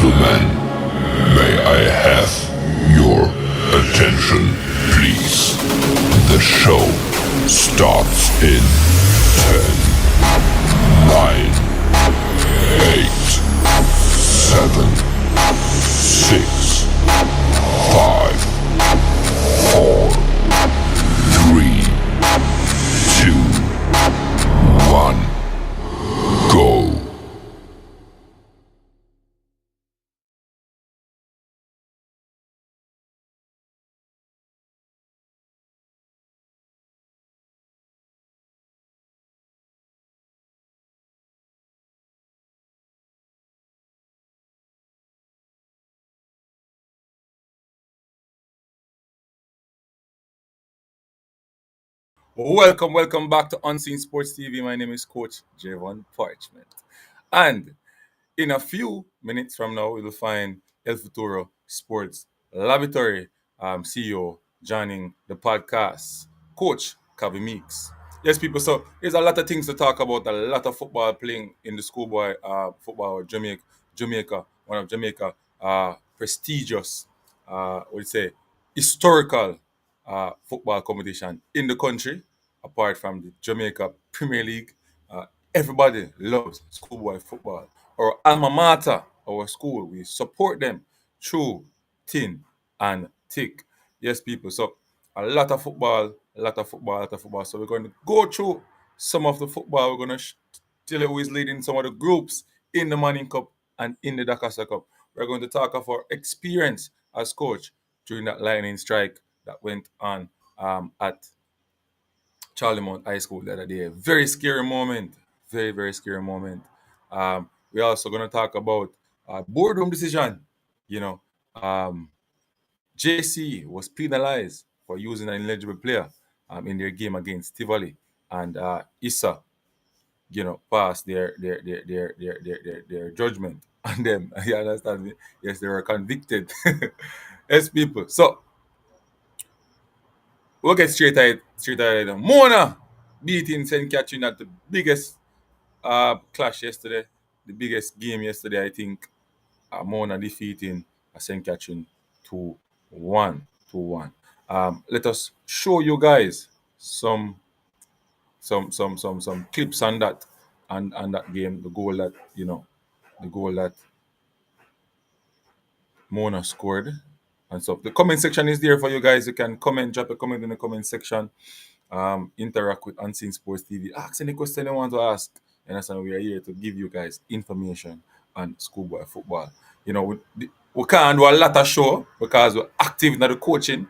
gentlemen, may I have your attention, please? The show starts in 10, 9, 8, 7, 6, 5, 4, 3, 2, 1, go. Welcome back to Unseen Sports TV. My name is Coach Javon Parchment. And in a few minutes from now, we will find El Futuro Sports Laboratory CEO joining the podcast, Coach Kavi Meeks. Yes, people, so there's a lot of things to talk about, a lot of football playing in the schoolboy football Jamaica, one of Jamaica prestigious, what do you say, historical football competition in the country, apart from the Jamaica Premier League. Uh, Everybody loves schoolboy football. Our alma mater, our school, we support them through thin and thick. Yes, people. So a lot of football, a lot of football, a lot of football. So we're going to go through some of the football. We're going to tell you who is leading some of the groups in the Manning Cup and in the Dakasa Cup. We're going to talk of our experience as coach during that lightning strike that went on at Charlie Mount High School the other day. Very scary moment. Very, very scary moment. We're also going to talk about boardroom decision. You know, JC was penalized for using an ineligible player in their game against Tivoli, and Issa, passed their judgment on them. You understand me? Yes, they were convicted. Yes, people. So we'll get straight at it. Straight at it. Mona beating St. Catherine at the biggest clash yesterday, the biggest game yesterday. I think Mona defeating St. Catherine 2-1. 2-1. Let us show you guys some clips on that and that game. The goal that Mona scored. And so the comment section is there for you guys. You can comment, drop a comment in the comment section, interact with Unseen Sports TV. Ask any question you want to ask. You understand? We are here to give you guys information on schoolboy football. We can't do a lot of show because we're active in the coaching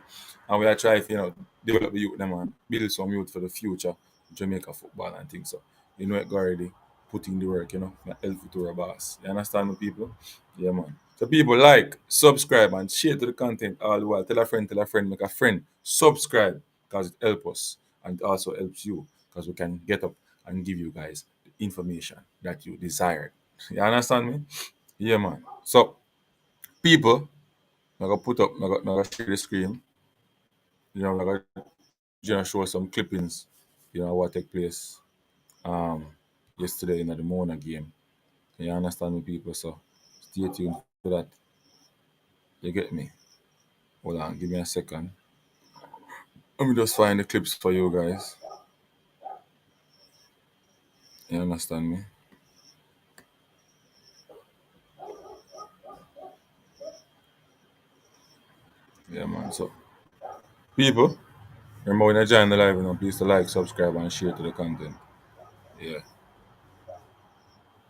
and we are trying to, develop the youth them and build some youth for the future, Jamaica football and things. So, it go already, put in the work, my El Futuro boss. You understand me, people? Yeah, man. So people like, subscribe and share to the content all the while. Tell a friend, make a friend. Subscribe because it helps us and it also helps you because we can get up and give you guys the information that you desired. You understand me? Yeah, man. So people, I'm gonna put up, I'm gonna share the screen. I'm gonna show some clippings. What take place um yesterday in the Mona game. You understand me, people? So stay tuned for that. You get me? Hold on, give me a second. Let me just find the clips for you guys. You understand me? Yeah, man. So, people, remember when I join the live, please to like, subscribe, and share to the content. Yeah,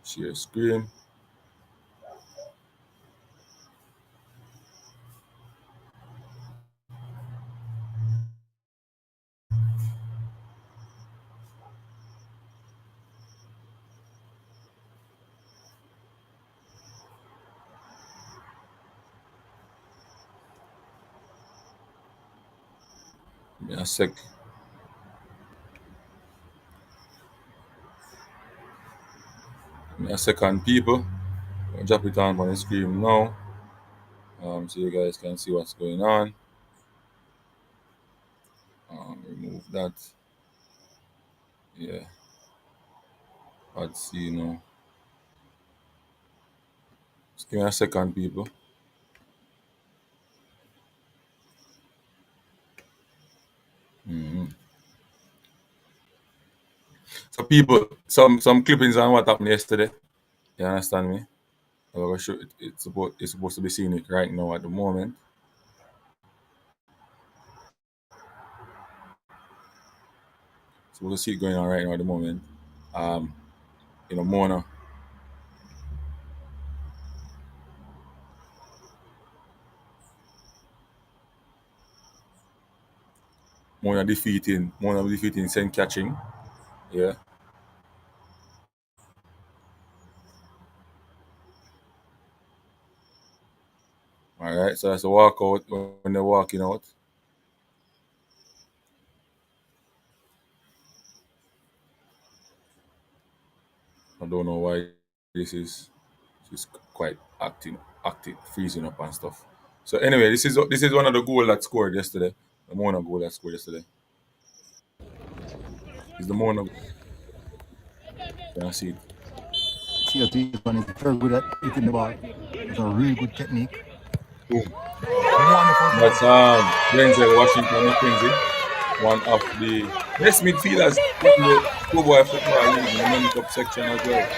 share screen. Give me a sec. Give me a second, people. I'll drop it on the screen now, so you guys can see what's going on. Remove that. Yeah, let's see, Give me a second, people. So, people, some clippings on what happened yesterday. You understand me? I'm gonna show it, it's supposed to be seeing it right now at the moment. So we'll see it going on right now at the moment. Um, Mona defeating Saint catching. Yeah. All right. So that's a walkout when they're walking out. I don't know why this is she's quite acting, freezing up and stuff. So anyway, this is one of the goal that scored yesterday. The Mona goal that scored yesterday. Is the Mona. Can I see it? CLT one is very good at hitting the ball. It's a really good technique. Boom. Wonderful That's goal. Denzel Washington McKenzie, one of the best midfielders in the schoolboy football league in the men's cup section as well.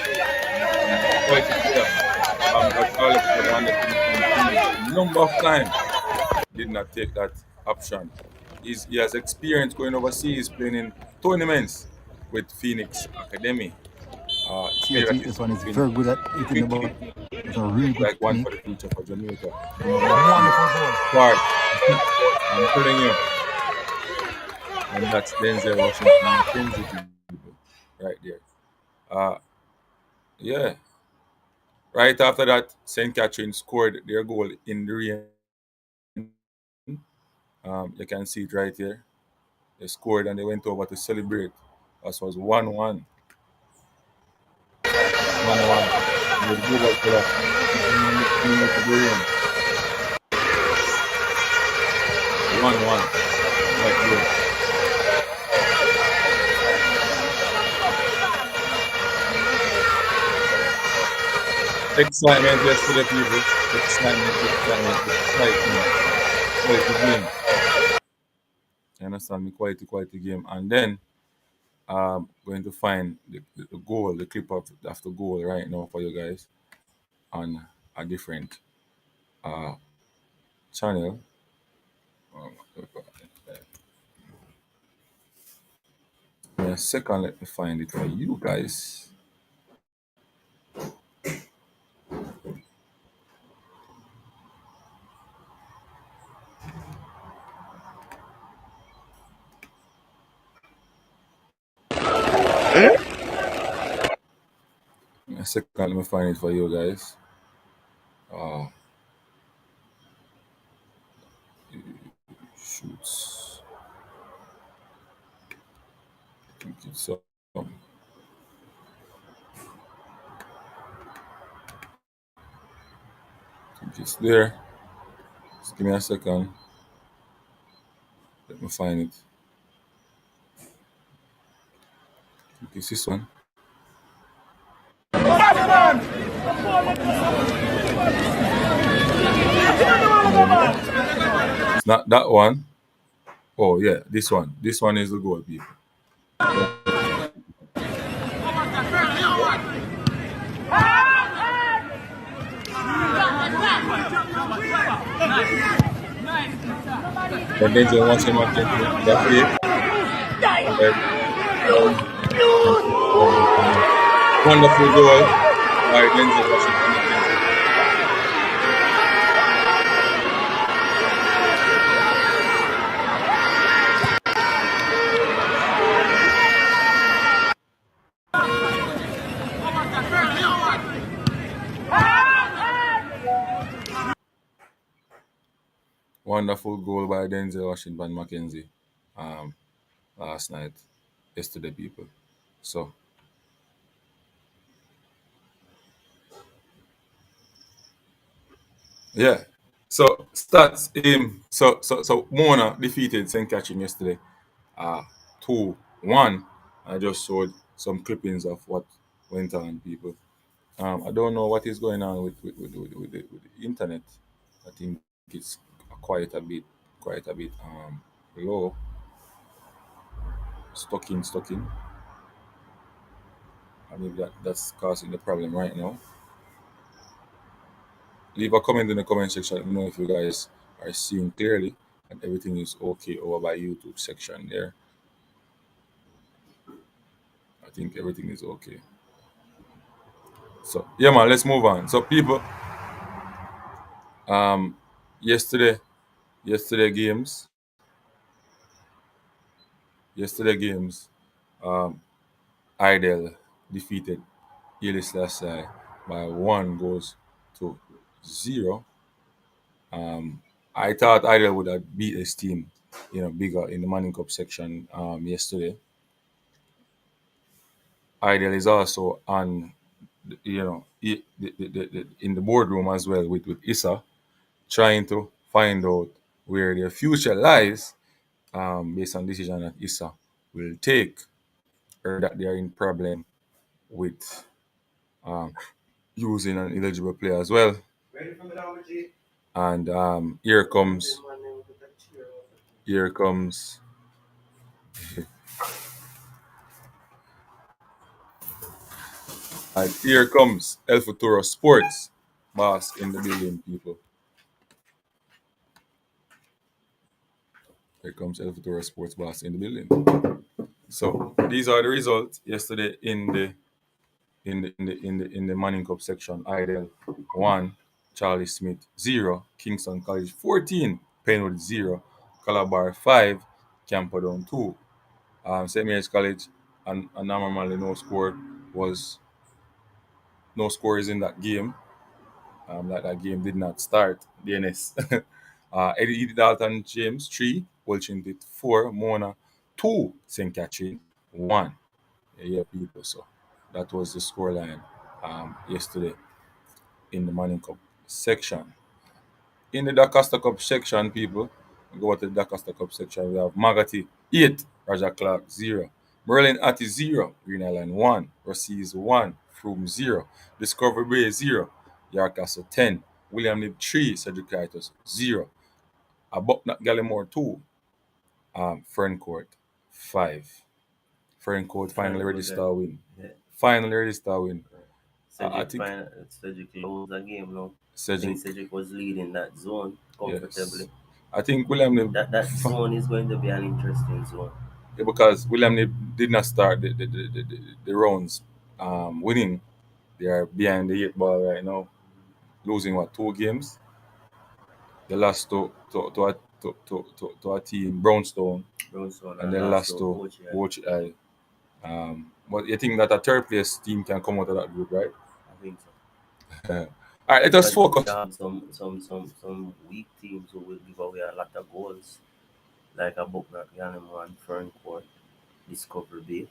Quite a player. But all of the one that number of times did not take that option. He has experience going overseas, playing in tournaments with Phoenix Academy. He played CLT at his this one is in very good at hitting the ball. quickly, It's a really good like one for the technique. future for Jamaica. Wonderful goal. Part. I'm telling you. And that's Denzel Washington McKenzie people right there. Uh, yeah. Right after that, St. Catherine scored their goal in the rain. You can see it right here. They scored and they went over to celebrate. That was 1-1. 1-1. With Google Color. Into the rain. 1-1. Right there. Excitement yesterday, people. Excitement. Quality game. You understand me? Quality game. And then going to find the goal, the clip of the goal right now for you guys on a different uh, channel. Um, in a second, let me find it for you guys. In a second, let me find it for you guys. Uh, Shoots. I think it's I think it's there. Just give me a second. Let me find it. I think it's this one. It's not that one. Oh yeah, this one. This one is the goal, people. And then they want him to that play. Wonderful goal by Denzel Washington McKenzie. Wonderful goal by Denzel Washington McKenzie um, last night, yesterday, people. So, yeah. So, stats. So Mona defeated St. Catherine yesterday 2-1. I just showed some clippings of what went on, people. I don't know what is going on with the internet. I think it's quite a bit low, stuck in. I mean that's causing the problem right now. Leave a comment in the comment section. Let me know if you guys are seeing clearly and everything is okay over by YouTube section there. I think everything is okay. So yeah, man, let's move on. So people, um, yesterday, yesterday games, yesterday games, um, Idel defeated Elis Lasai by 1 goes to 0. I thought Idol would have beat his team, bigger in the Manning Cup section yesterday. Idol is also on, in the boardroom as well with Issa, trying to find out where their future lies based on decision that Issa will take, or that they are in problem with using an eligible player as well. And here comes here comes El Futuro Sports boss in the building, people. Here comes El Futuro Sports boss in the building. So these are the results yesterday in the Manning Cup section. Idel 1, Charlie Smith 0, Kingston College 14, Penwood 0, Calabar 5, Camperdown 2. St. Mary's College and normally was no scores in that game. That game did not start. DNS. Eddie Dalton James 3, Wolchington 4, Mona 2, St. Catherine 1. Yeah, people. So that was the scoreline yesterday in the Manning Cup section. In the DaCosta Cup section, people, we go to the DaCosta Cup section. We have Magati 8, Raja Clark 0, Merlin Atti 0, Green Island 1, Rossies 1, Froome 0, Discovery Bay 0, Yarcastle 10, William Nib 3, Cedric Titus 0, Aboknat Gallimore 2, Ferncourt 5. Ferncourt finally register a win. Yeah. Finally register a win. I Cedric, think Cedric lost the game now. I think Cedric, Cedric was leading that zone yes. comfortably. I think William Nib, That zone is going to be an interesting zone. yeah, because William Nib did not start the rounds winning. They are behind the 8 ball right now, losing what, 2 games? They lost to a team, Brownstone, Brownstone and and then last lost to to OGI. Watch. But you think that a third place team can come out of that group, right? I think so. All right, let us Because you focus. have some weak teams who will give away a lot of goals, like a Bucknut, Yanimo, and Ferncourt, Discovery Bay.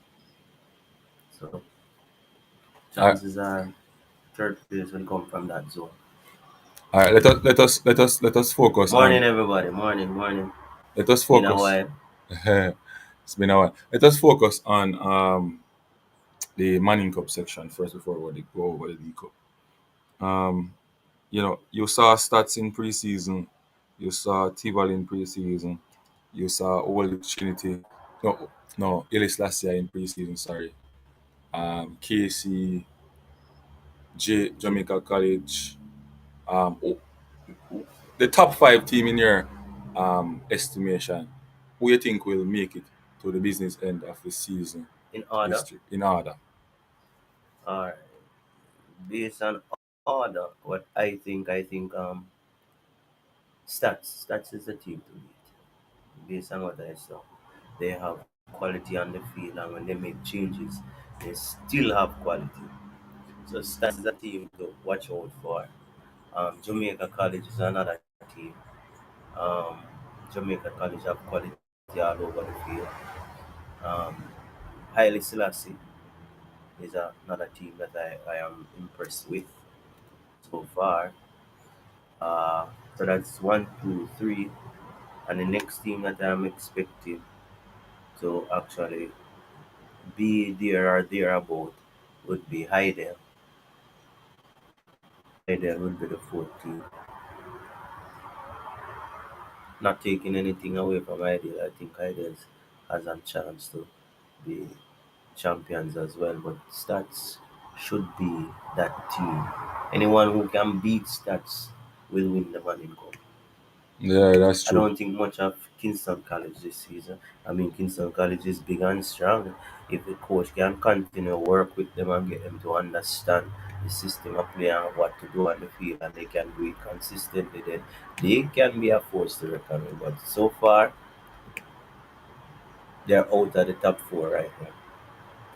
So All right, chances are third place will come from that zone. all right. Let us focus Morning, on. everybody. Morning, morning. Let us Been a focus. while. It's been a while. Let us focus on the Manning Cup section first before we go over the League Cup. Um, you saw stats in preseason. You saw Tival in preseason. You saw Old Trinity. No, no, Ellis last year in preseason. Sorry. KC, Jamaica College. Oh, the top 5 team in your estimation. Who you think will make it to the business end of the season? In order. History in order. Alright. Based on order, what I think Stats is the team to beat. Based on what I saw. They have quality on the field, and when they make changes, they still have quality. So Stats is a team to watch out for. Jamaica College is another team. Um, Jamaica College have quality all over the field. Um, Haile Selassie is another team that I am impressed with so far. Uh, so that's 1, 2, 3. And the next team that I'm expecting to actually be there or thereabout would be Heidel. Idea will be the fourth team. Not taking anything away from Ideal, I think Ideal has a chance to be champions as well. But Stats should be that team. Anyone who can beat Stats will win the Manning Cup. Yeah, that's I true. don't think much of Kingston College this season. I mean, Kingston College is big and strong. If the coach can continue work with them and get them to understand the system of play and what to do on the field, and they can do it consistently, then they can be a force to reckon with. But so far, they're out of the top four right now.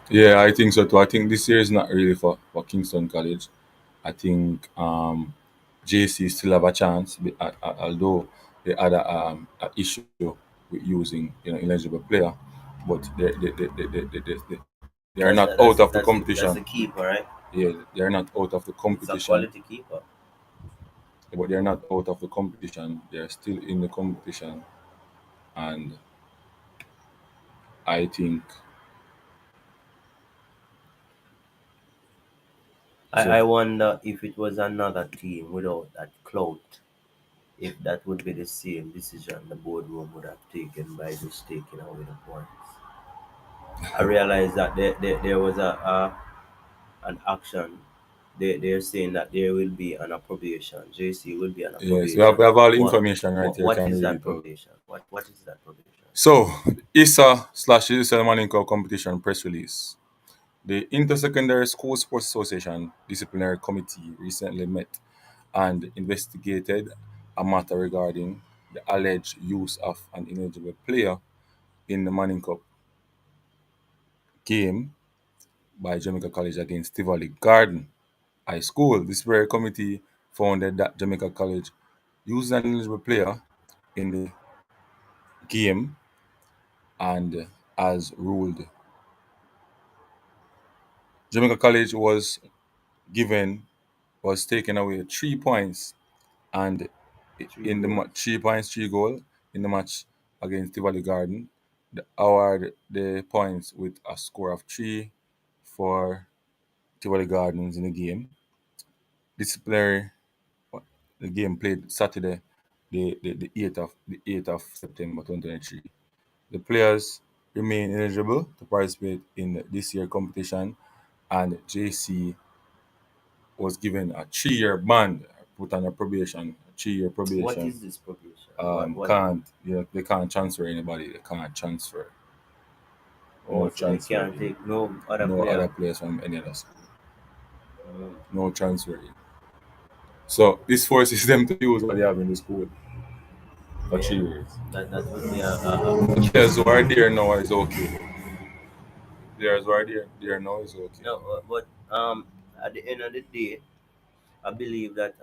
Yeah, I think so too. I think this year is not really for Kingston College. I think JC still have a chance, although they had a issue with using ineligible player, but they are not That's out that, of the that's competition. the keeper, right? Yeah, they are not out of the It's a competition, quality keeper. but they are not out of the competition. They are still in the competition, and I think so. I wonder if it was another team without that clout, if that would be the same decision the boardroom would have taken by just taking away the points. I realized that there was a an action. They're saying that there will be an approbation. JC will be an Yes, approbation. we have all the What information right here. You what can is read that it out. probation? What is that probation? So, ISA slash Israel Maninko competition press release. The Intersecondary School Sports Association Disciplinary Committee recently met and investigated a matter regarding the alleged use of an ineligible player in the Manning Cup game by Jamaica College against Tivoli Garden High School. This very committee found that Jamaica College used an ineligible player in the game and as ruled. Jamaica College given was taken away 3 points and Three in the goals. 3 points, 3 goal in the match against Tivoli Garden, the award the points with a score of 3 for Tivoli Gardens in the game. Disciplinary the game played Saturday, the 8th of September 2023. The players remain eligible to participate in this year competition, and JC was given a 3-year ban, put on a probation, a 3-year What probation. is this probation? What Can't they can't transfer anybody. They can't transfer. oh, No so they transfer can't in. take no other No other player. players from any other school. Mm. No transfer in. So this forces them to use what they have in the school for Yeah. 3 years. That would be a Players who are there now is okay. Players who are there now is okay. no, but at the end of the day, I believe that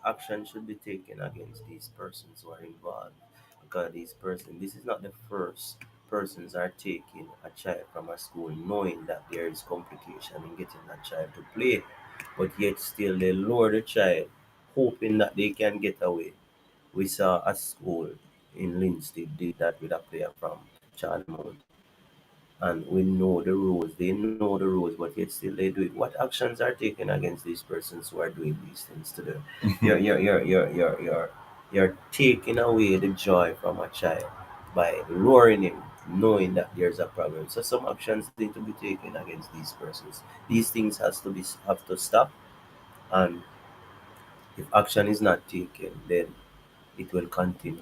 action should be taken against these persons who are involved, because this is not the first persons are taking a child from a school knowing that there is complication in getting that child to play, but yet still they lure the child, hoping that they can get away. We saw a school in Linstead did that with a player from Charlemont, and we know the rules. They know the rules, but yet still they do it. What actions are taken against these persons who are doing these things to them? You're taking away the joy from a child by luring him, knowing that there's a problem. So some actions need to be taken against these persons. These things have to stop, and if action is not taken, then it will continue.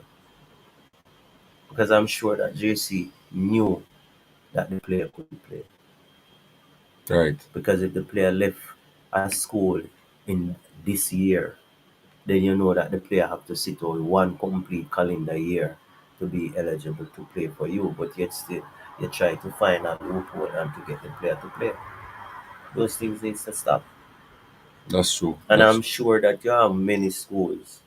Because I'm sure that JC knew that the player couldn't play. Right. Because if the player left a school in this year, then you know that the player have to sit on one complete calendar year to be eligible to play for you. But yet still, you try to find a loophole and to get the player to play. Those things needs to stop. That's true. And That's I'm true. sure that you have many schools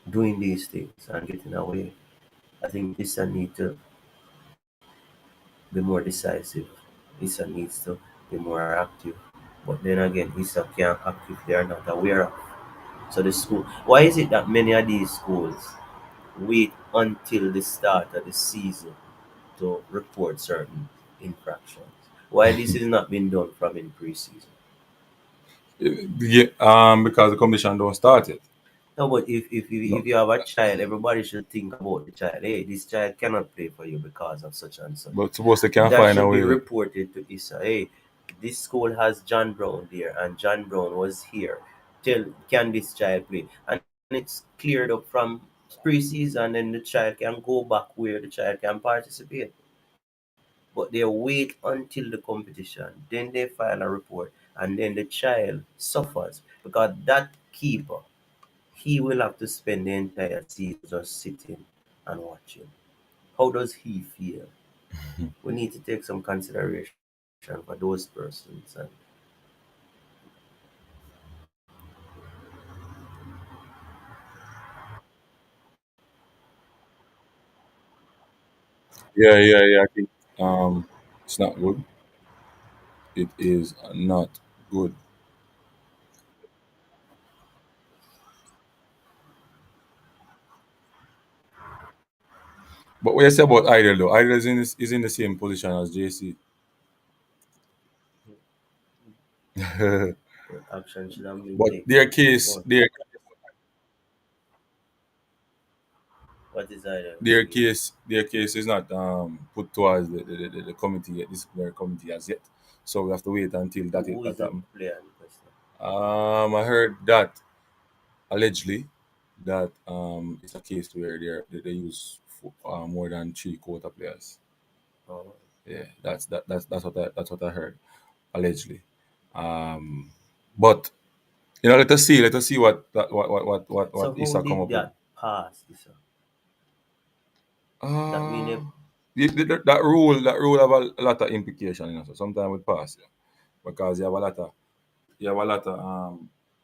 doing these things and getting away. I think ISA need to be more decisive. ISA needs to be more active. But then again, ISA can't act if they are not aware of. So the school, why is it that many of these schools wait until the start of the season to report certain infractions? Why this is not been done from in preseason? Yeah, because the competition don't start yet. No, but if No, if you have a child, everybody should think about the child. Hey, this child cannot play for you because of such and such. but suppose they can That find a should be way. reported to ISA. Hey, this school has John Brown there, and John Brown was here. Tell, can this child play? And it's cleared up from preseason, and then the child can go back where the child can participate. But they wait until the competition, then they file a report, and then the child suffers because that keeper, he will have to spend the entire season just sitting and watching. How does he feel? We need to take some consideration for those persons. And Yeah, yeah, yeah. I think it's not good. It is not good. But what you say about Idol though? Idol is in the same position as JC. but action should have been But their taken case, before. What is Ireland's case? their case is not put towards the committee yet, disciplinary committee as yet. So we have to wait until Who that is the happen. player in question? I heard that allegedly that it's a case where they use more than three quota players. Oh. Yeah, that's what I heard allegedly. Um, but let us see So what how Issa come did up with. that pass, this? That mean Uh, if that rule have a lot of implication, So sometimes it pass, yeah, because you have a lot of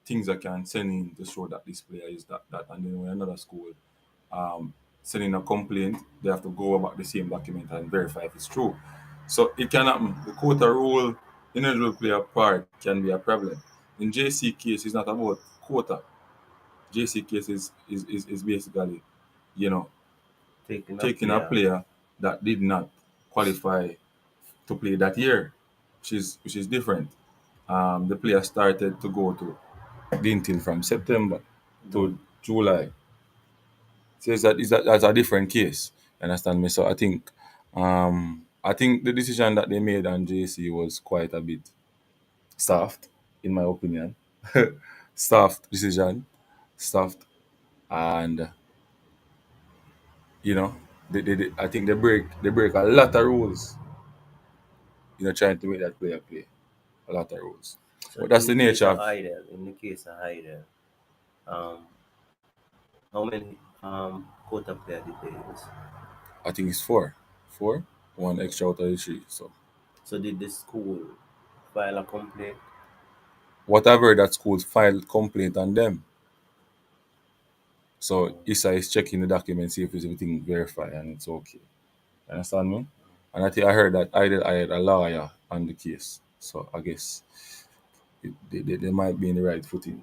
things that can send in to show that this player is that, and then when another school um send in a complaint, they have to go about the same document and verify if it's true. So it can happen. The quota rule, individual player part can be a problem. In JC case, it's not about quota. JC case is basically, you know, taking a taking a player, player that did not qualify to play that year, which is different. The player started to go to the until from September good. to July. So that's a different case. You understand me? So I think the decision that they made on JC was quite a bit soft, in my opinion. Soft decision, soft, and you know, I think they break a lot of rules. Trying to make that player play a lot of rules. So But that's in the the case nature of of. Idle, um, how many quota player did they use? I think it's four, one extra out of the three. So So did the school file a complaint? whatever that school filed complaint on them. So Mm. Issa is checking the document, see if it's everything verified and it's okay. Understand me? And I think I heard that I had a lawyer on the case. So I guess they might be in the right footing,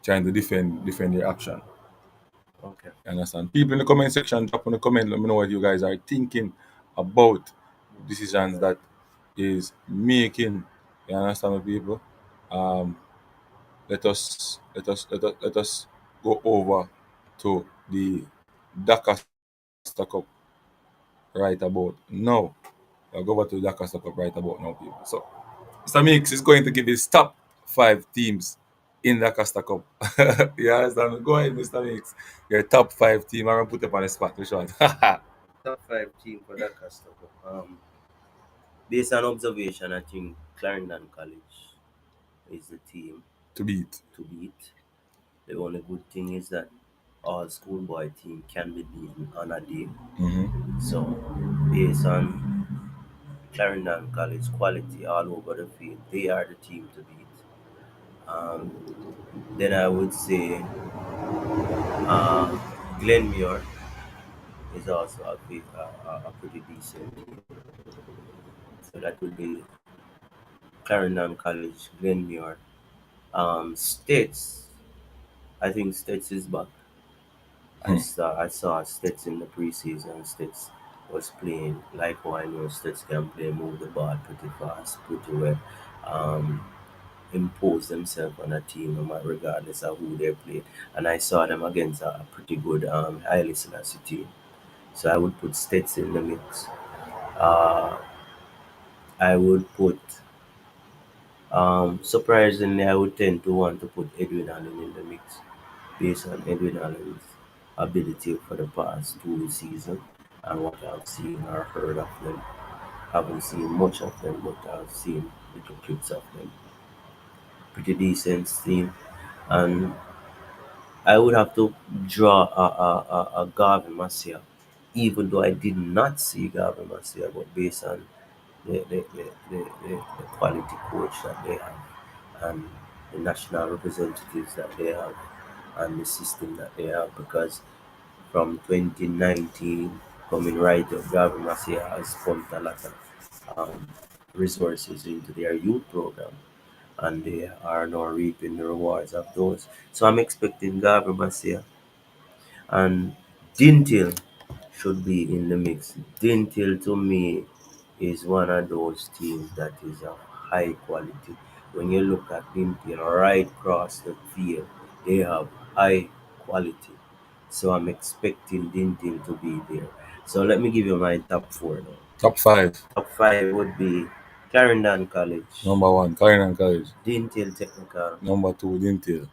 trying to defend their action. Okay. You understand? People in the comment section, drop in the comment, let me know what you guys are thinking about decisions Right. that is making. You understand me, people? Um, let us go over to the Dakar Cup right about now. I'll go over to the Dakar Cup right about now, people. So Mr. Mix is going to give his top five teams in the Costa Cup. You understand? Go ahead, Mr. Mix. Your top five team. I'm gonna put them on the spot. Which one? Top five team for that customer. Based on observation, I think Clarendon College is the team To beat. to beat. The only good thing is that all schoolboy team can be beaten on a day. Mm-hmm. So based on Clarendon College quality all over the field, they are the team to beat. Um, then I would say Glenmuir is also a pretty decent team. So that would be Clarendon College, Glenmuir. States, I think States is back. I saw States in the preseason. States was playing like how I know States can play, move the ball pretty fast, pretty well. Um, impose themselves on a team, no matter regardless of who they play. And I saw them against a pretty good highly Selassie team. So I would put Stets in the mix. Uh, I would put, surprisingly, I would tend to want to put Edwin Allen in the mix based on Edwin Allen's ability for the past two seasons and what I've seen or heard of them. Haven't seen much of them, but I've seen little clips of them. Pretty decent team. And I would have to draw a Garvin Marcia, even though I did not see Garvin Marcia, but based on the quality coach that they have and the national representatives that they have and the system that they have, because from 2019 coming right up, Garvin Marcia has pumped a lot of um, resources into their youth program, and they are now reaping the rewards of those. So I'm expecting Garvin Marcia and Dintil should be in the mix. Dintil to me is one of those teams that is of high quality. When you look at Dintil right across the field, they have high quality. So I'm expecting Dintil to be there. So let me give you my top four now. Top five. Top five would be Clarendon College, Number one, Carolina College. Dintil Technical, Number two, Dintil.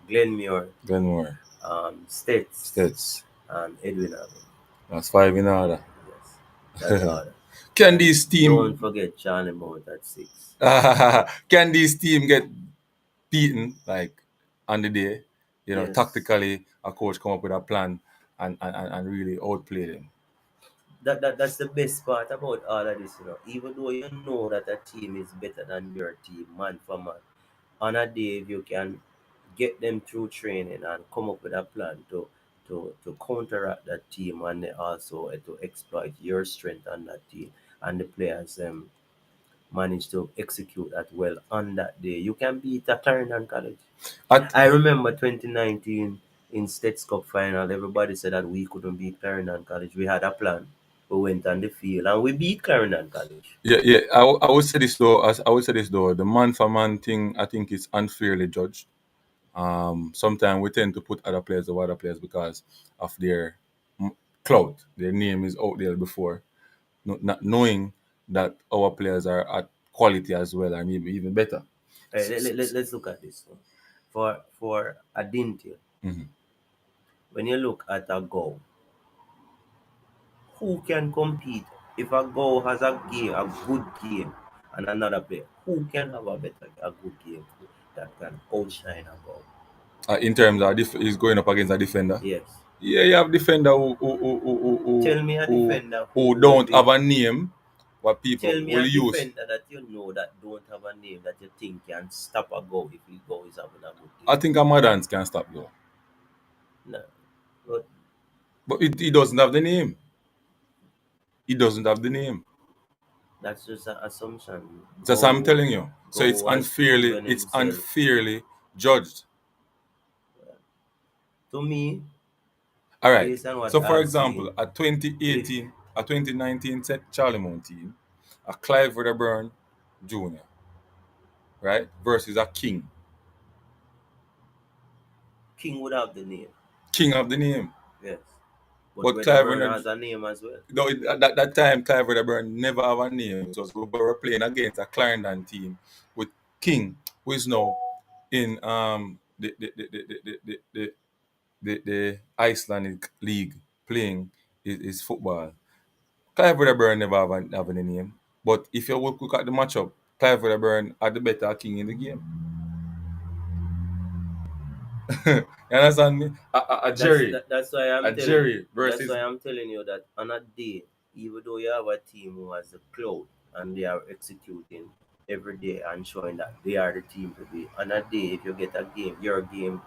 Glenmuir, Glenmore. States, States. and Edwin Allen. That's five in order. Yes, that's all. Can And this don't team forget Charlie Mount at six. can this team get beaten like on the day? You know, Yes, tactically a coach come up with a plan and really outplay them. that's the best part about all of this. Even though you know that a team is better than your team, man for man, on a day if you can get them through training and come up with a plan to counteract that team and also to exploit your strength on that team and the players manage to execute that well on that day, you can beat a Clarendon College. At, I remember 2019 in States Cup final, everybody said that we couldn't beat Clarendon College. We had a plan. We went on the field and we beat Clarendon College. yeah. I would say this though. I would say this though. The man for man thing, I think, is unfairly judged. Sometimes we tend to put other players over other players because of their clout. Their name is out there before, not knowing that our players are at quality as well and maybe even better. Let's look at this one. For a Dintil, Mhm. when you look at a goal, who can compete? If a goal has a game, a good game, and another player, who can have a good game that can outshine a goal? In terms of he's going up against a defender. Yes. Yeah, you have defender Tell me a defender who who will don't be. have a name what people Tell me will a use. defender that you know that don't have a name that you think can stop a goal if his goal is having a good I game. think a Madans can stop though, No, but but he doesn't have the name. He doesn't have the name. that's just an assumption. Just I'm telling you. So Go has proven it's himself. unfairly judged. To me, All right. based on what So for I've example, seen, a if 2018, a 2019 Charlie Mount team, a Clive Wedderburn Jr., right, versus a King. King would have the name, King of the name. yes, but But Clive Wedderburn Wedderburn, has a name as well. no, at that time, Clive Wedderburn never have a name. It was we were playing against a Clarendon team with King, who is now in the Icelandic league playing his football. Clive Wedderburn never have any name. But if you look at the matchup, Clive Wedderburn are the better king in the game. You understand me? A Jerry. That's why I'm A telling. Jerry That's versus why I'm telling you that on a day, even though you have a team who has the clout and they are executing every day and showing that they are the team to be, on a day if you get a game, your game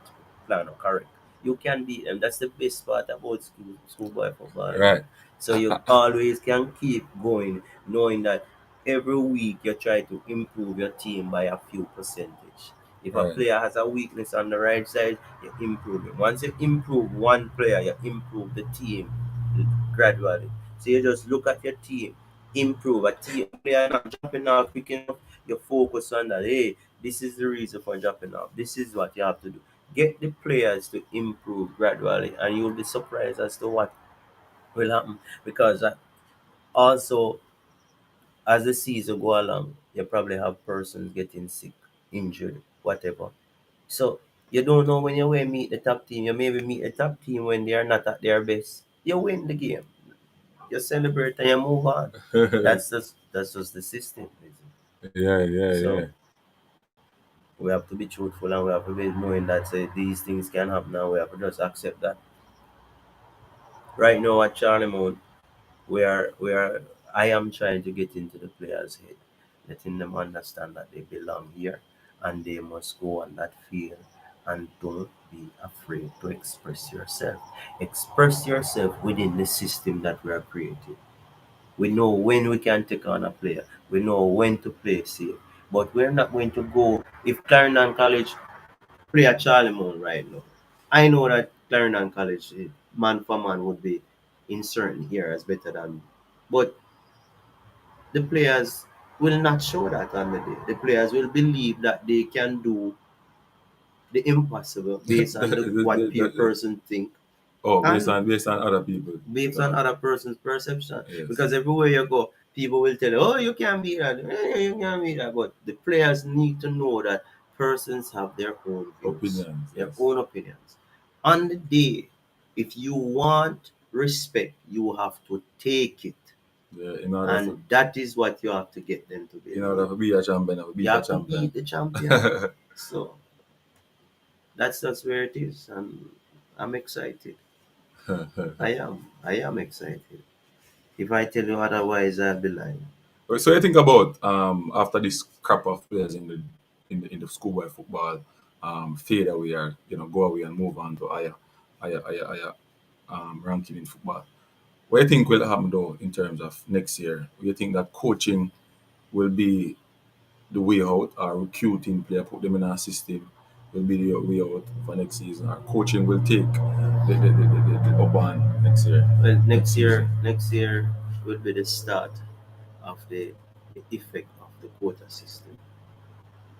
plan are correct, you can beat them. That's the best part about schoolboy football. right. So you always can keep going, knowing that every week you try to improve your team by a few percentage. If a Right. player has a weakness on the right side, you improve it. Once you improve one player, you improve the team gradually. So you just look at your team, improve a player not jumping out quick enough, you focus on that. Hey, This is the reason for dropping off. This is what you have to do. Get the players to improve gradually, and you'll be surprised as to what will happen. Because also, as the season go along, you probably have persons getting sick, injured, whatever. So you don't know when you will meet the top team. You maybe meet the top team when they are not at their best. You win the game. You celebrate and you move on. That's just the system. Yeah, yeah, yeah. So we have to be truthful and we have to be knowing that these things can happen and we have to just accept that. Right now at Charlie Mode, we are I am trying to get into the players' head, letting them understand that they belong here and they must go on that field and don't be afraid to express yourself. Express yourself within the system that we are creating. We know when we can take on a player. We know when to play safe. But we're not going to go if Clarendon College play at Charlie Mount right now. I know that Clarendon College man for man would be in certain areas better than, but the players will not show that on the day. The players will believe that they can do the impossible based on what peer person think Oh, and based on other people. based on other person's perception. Yes. Because everywhere you go, people will tell you, "Oh, you can't be that. You can't be that." But the players need to know that persons have their own views, Opinions, their yes. own opinions. On the day, if you want respect, you have to take it, Yeah, and that is what you have to get them to be. in order to be a champion, to beat You a have to champion. beat the champion. So that's where it is, and I'm excited. I am excited. If I tell you otherwise, I'll be lying. So you think about after this crop of players in the schoolboy football fade away or go away and move on to higher ranking in football. What do you think will happen though in terms of next year? Do you think that coaching will be the way out, or recruiting player, put them in our system will be the way out for next season, or coaching will take the up on next year? Well, Next season. next year will be the start of the effect of the quota system.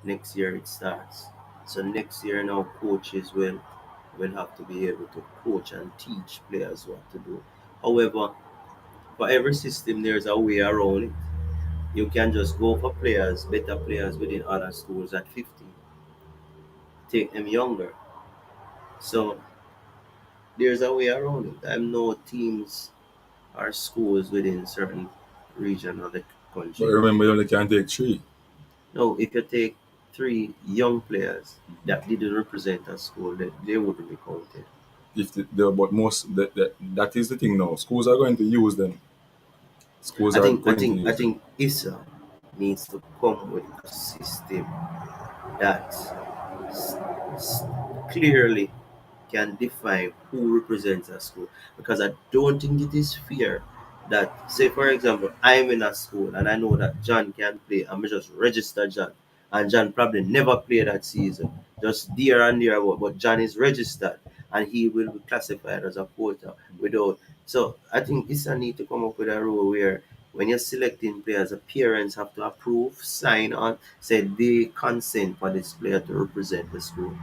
Next year it starts. So next year now coaches will have to be able to coach and teach players what to do. However, for every system there's a way around it. You can just go for players, better players within other schools at 15, take them younger. So there's a way around it. I know teams or schools within certain region of the But country. remember, you only can take three. No, if you take three young players that didn't represent a school, they wouldn't be counted. If but most that is the thing now. Schools are going to use them. Schools I are think I going to think I use them. think ISA needs to come with a system that s- s- clearly can define who represents a school, because I don't think it is fair that, say for example, I'm in a school and I know that John can play. I'm just register John, and John probably never played that season, just there and there about, but John is registered and he will be classified as a quota without. So I think it's a need to come up with a rule where when you're selecting players, the parents have to approve, sign on, say they consent for this player to represent the school,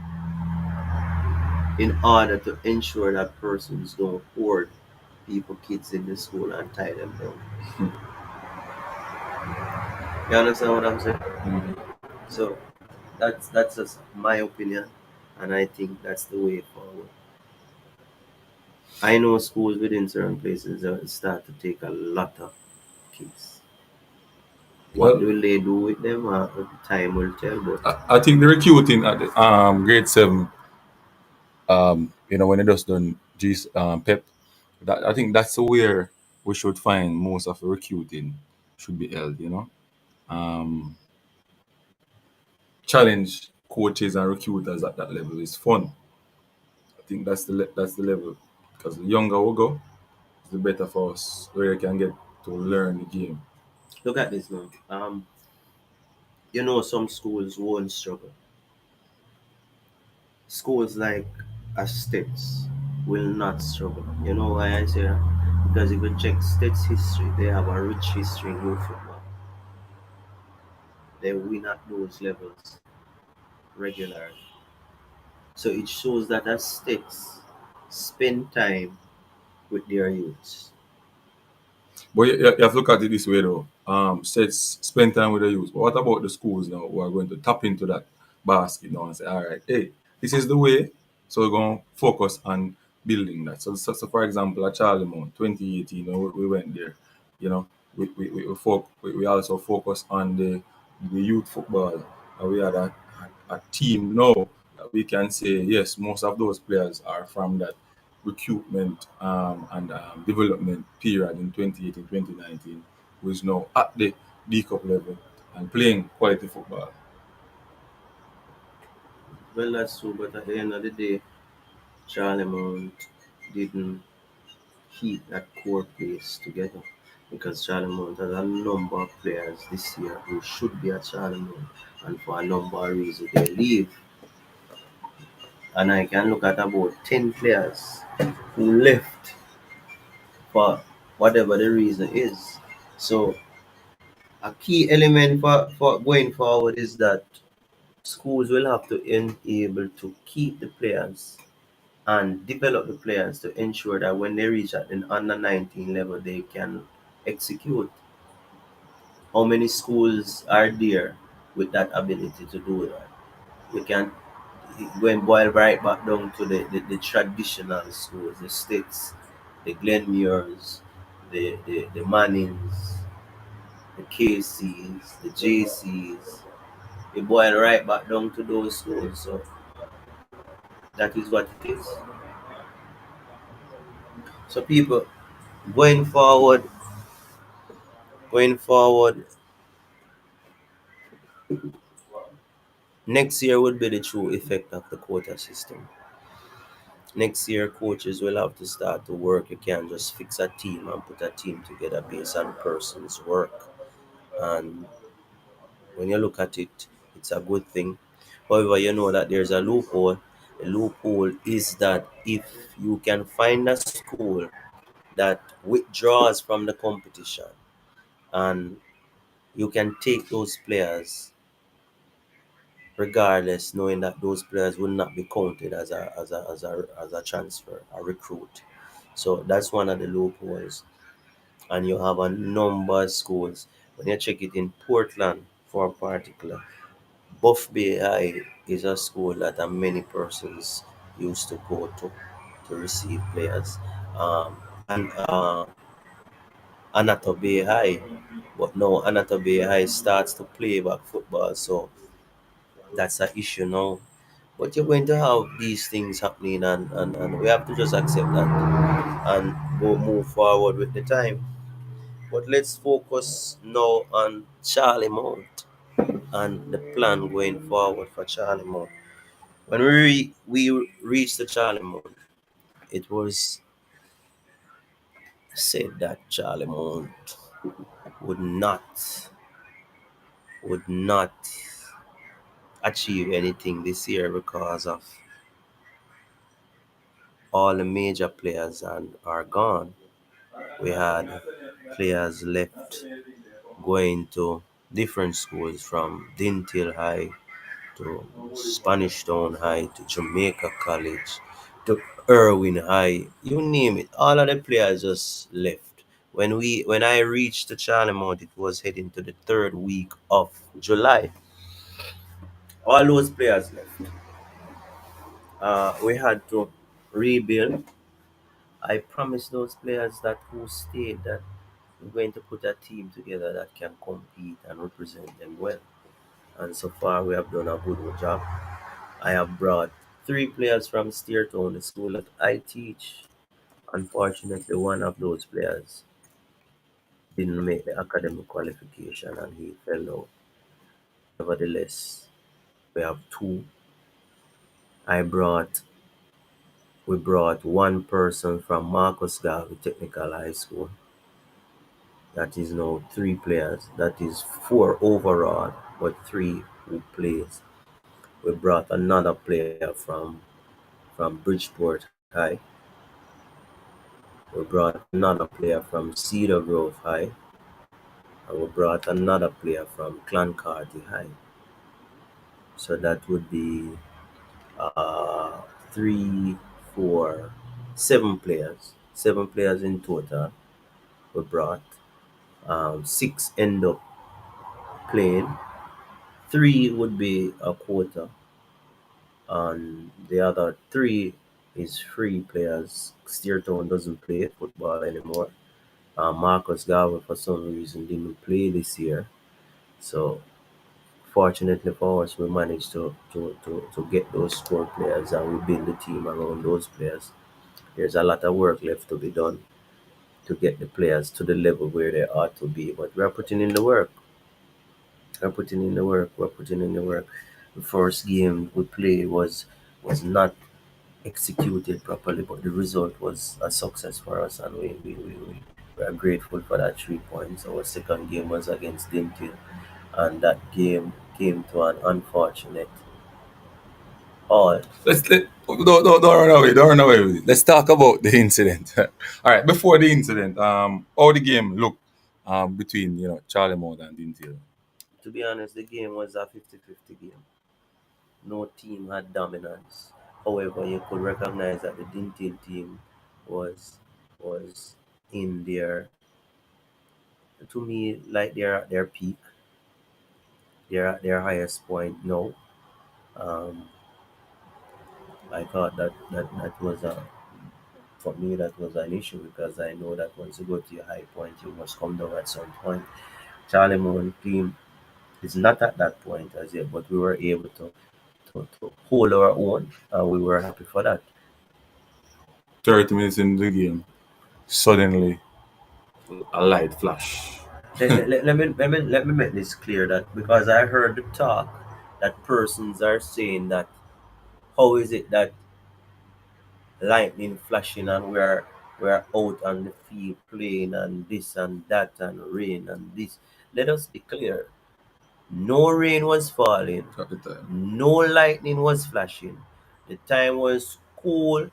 in order to ensure that persons don't hoard people, kids in the school and tie them down. You understand what I'm saying? Mhm. So that's just my opinion, and I think that's the way forward. I know schools within certain places start to take a lot of kids. What Well, will they do with them? Time will tell. But I think the recruiting at the, grade 7, when it just done Pep, that I think that's where we should find most of the recruiting should be held. Um, challenge coaches and recruiters at that level is fun. I think that's the level, because the younger we go, the better for us, where you can get to learn the game. look at this now. Some schools won't struggle. Schools like States will not struggle. You know why I say that? Because if you check States history, they have a rich history in youth football. They win at those levels. regularly. So it shows that as states spend time with their youths. But you have to look at it this way though. Says spend time with the youth. But what about the schools now who are going to tap into that basket now and say, all right, hey, this is the way. So we're going to focus on building that. So for example, at Charlie Mount, 2018, we went there. You know, we also focus on the youth football. We had a team now that we can say, yes, most of those players are from that recruitment and development period in 2018, 2019, who is now at the D Cup level and playing quality football. Well, that's true, but at the end of the day, Charlemont didn't keep that core pace together because Charlemont has a number of players this year who should be at Charlemont, and for a number of reasons they leave. And I can look at about 10 players who left for whatever the reason is. So, a key element for going forward is that schools will have to able to keep the players and develop the players to ensure that when they reach at an under 19 level, they can execute. How many schools are there with that ability to do that? We can go and boil right back down to the traditional schools, the states, the Glenmuirs, the Mannings, the KCs, the JCs. We boil right back down to those schools. So that is what it is. So people going forward, going forward, next year would be the true effect of the quota system. Next year, coaches will have to start to work. You can't just fix a team and put a team together based on person's work. And when you look at it, it's a good thing. However, you know that there's a loophole. The loophole is that if you can find a school that withdraws from the competition and you can take those players regardless, knowing that those players will not be counted as a transfer, a recruit. So that's one of the loopholes. And you have a number of schools. When you check it in Portland, for particular, Buff Bay High is a school that many persons used to go to receive players. And Anato Bay High, but now Anato Bay High starts to play back football, so that's an issue now. But you're going to have these things happening, and we have to just accept that and go move forward with the time. But let's focus now on Charlie Mount and the plan going forward for Charlie Mount. When we reached the Charlie Mount, it was said that Charlie Mount would not achieve anything this year because of all the major players and are gone. We had players left going to different schools from Dintil High to Spanish Town High to Jamaica College to Irwin High. You name it. All of the players just left. When I reached the Charlemont, it was heading to the third week of July. All those players left. We had to rebuild. I promised those players that who stayed that we're going to put a team together that can compete and represent them well. And so far, we have done a good job. I have brought three players from Steertown, the school that I teach. Unfortunately, one of those players didn't make the academic qualification and he fell out. Nevertheless, we have two. I brought we brought one person from Marcus Garvey Technical High School. That is now three players. That is four overall, but three who plays. We brought another player from Bridgeport High. We brought another player from Cedar Grove High, and we brought another player from Clancarty High. So that would be uh, three, four, 7 players. 7 players in total were brought. Six end up playing. Three would be a quota, and the other three is free players. Steertown doesn't play football anymore. Marcus Garvey, for some reason, didn't play this year. So, fortunately for us, we managed to get those core players and we build the team around those players. There's a lot of work left to be done to get the players to the level where they ought to be, but we're putting in the work. We're putting in the work. We're putting in the work. The first game we played was not executed properly, but the result was a success for us, and we are grateful for that 3 points. Our second game was against Dintil, and that game came to an unfortunate halt. Don't run away. Don't run away with it. Let's talk about the incident. All right. Before the incident, how the game looked between Charlie Mount and Dintil. To be honest, the game was a 50-50 game. No team had dominance. However, you could recognize that the Dintil team was was in their, to me, like they're at their peak. They're at their highest point now. Um, I thought that was a, for me, that was an issue because I know that once you go to your high point, you must come down at some point. Charlie Moon team is not at that point as yet, but we were able to hold our own, and we were happy for that. 30 minutes in the game, suddenly a light flash. Let me make this clear that because I heard the talk that persons are saying that how is it that lightning flashing and we're out on the field playing and this and that and rain and this. Let us be clear. No rain was falling, At the time. no lightning was flashing. The time was cool,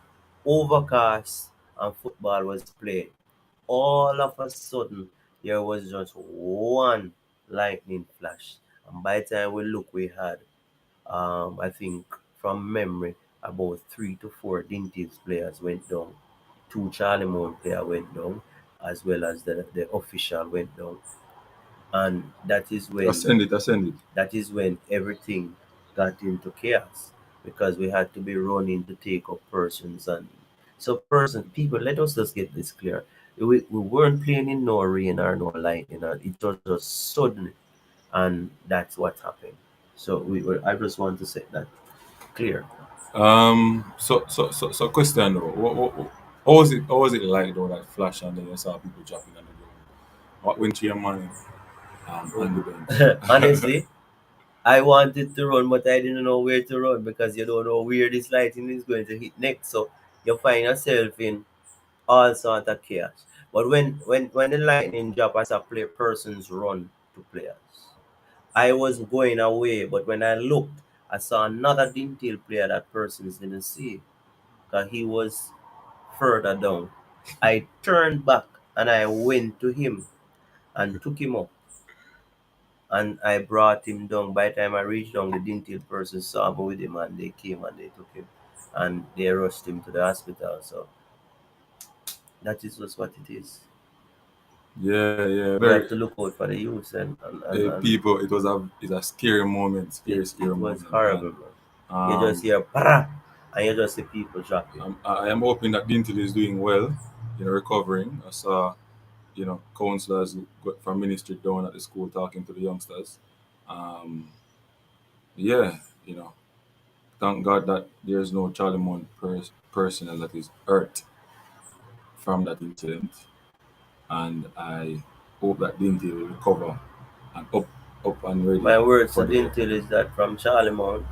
overcast, and football was played. All of a sudden, there was just one lightning flash. And by the time we look, we had, I think, from memory, about 3 to 4 Dinties players went down. Two Charlie Moon player went down, as well as the official went down. And Ascend it, ascend it. that is when everything got into chaos because we had to be running to take up persons. And so people, let us just get this clear. We weren't playing in no rain or no lightning, and it was just sudden, and that's what happened. So I just want to set that clear. So question though, how was it like though that flash and then you saw people dropping on the ground? What went through your mind on the bench? Honestly, I wanted to run, but I didn't know where to run because you don't know where this lightning is going to hit next. So you find yourself in all sort of chaos. But when the lightning drop, as a play persons run to players. I was going away, but when I looked, I saw another detail player that persons didn't see because he was further down. I turned back and I went to him and took him up and I brought him down. By the time I reached down, the detail person saw me with him and they came and they took him and they rushed him to the hospital. So that is just what it is. Yeah, yeah, We have very. to look out for the youth and People, it's a scary moment, it scary was moment, horrible, and bro. You just um, hear "Para," and you just see people dropping. I am hoping that Dintil is doing well, recovering. I saw counselors from ministry down at the school talking to the youngsters. Um, yeah, thank God that there's no Charlie Mount personnel that is hurt from that incident, and I hope that Dinty will recover and up and ready My words for to the Dintil is that from Charlie Mount,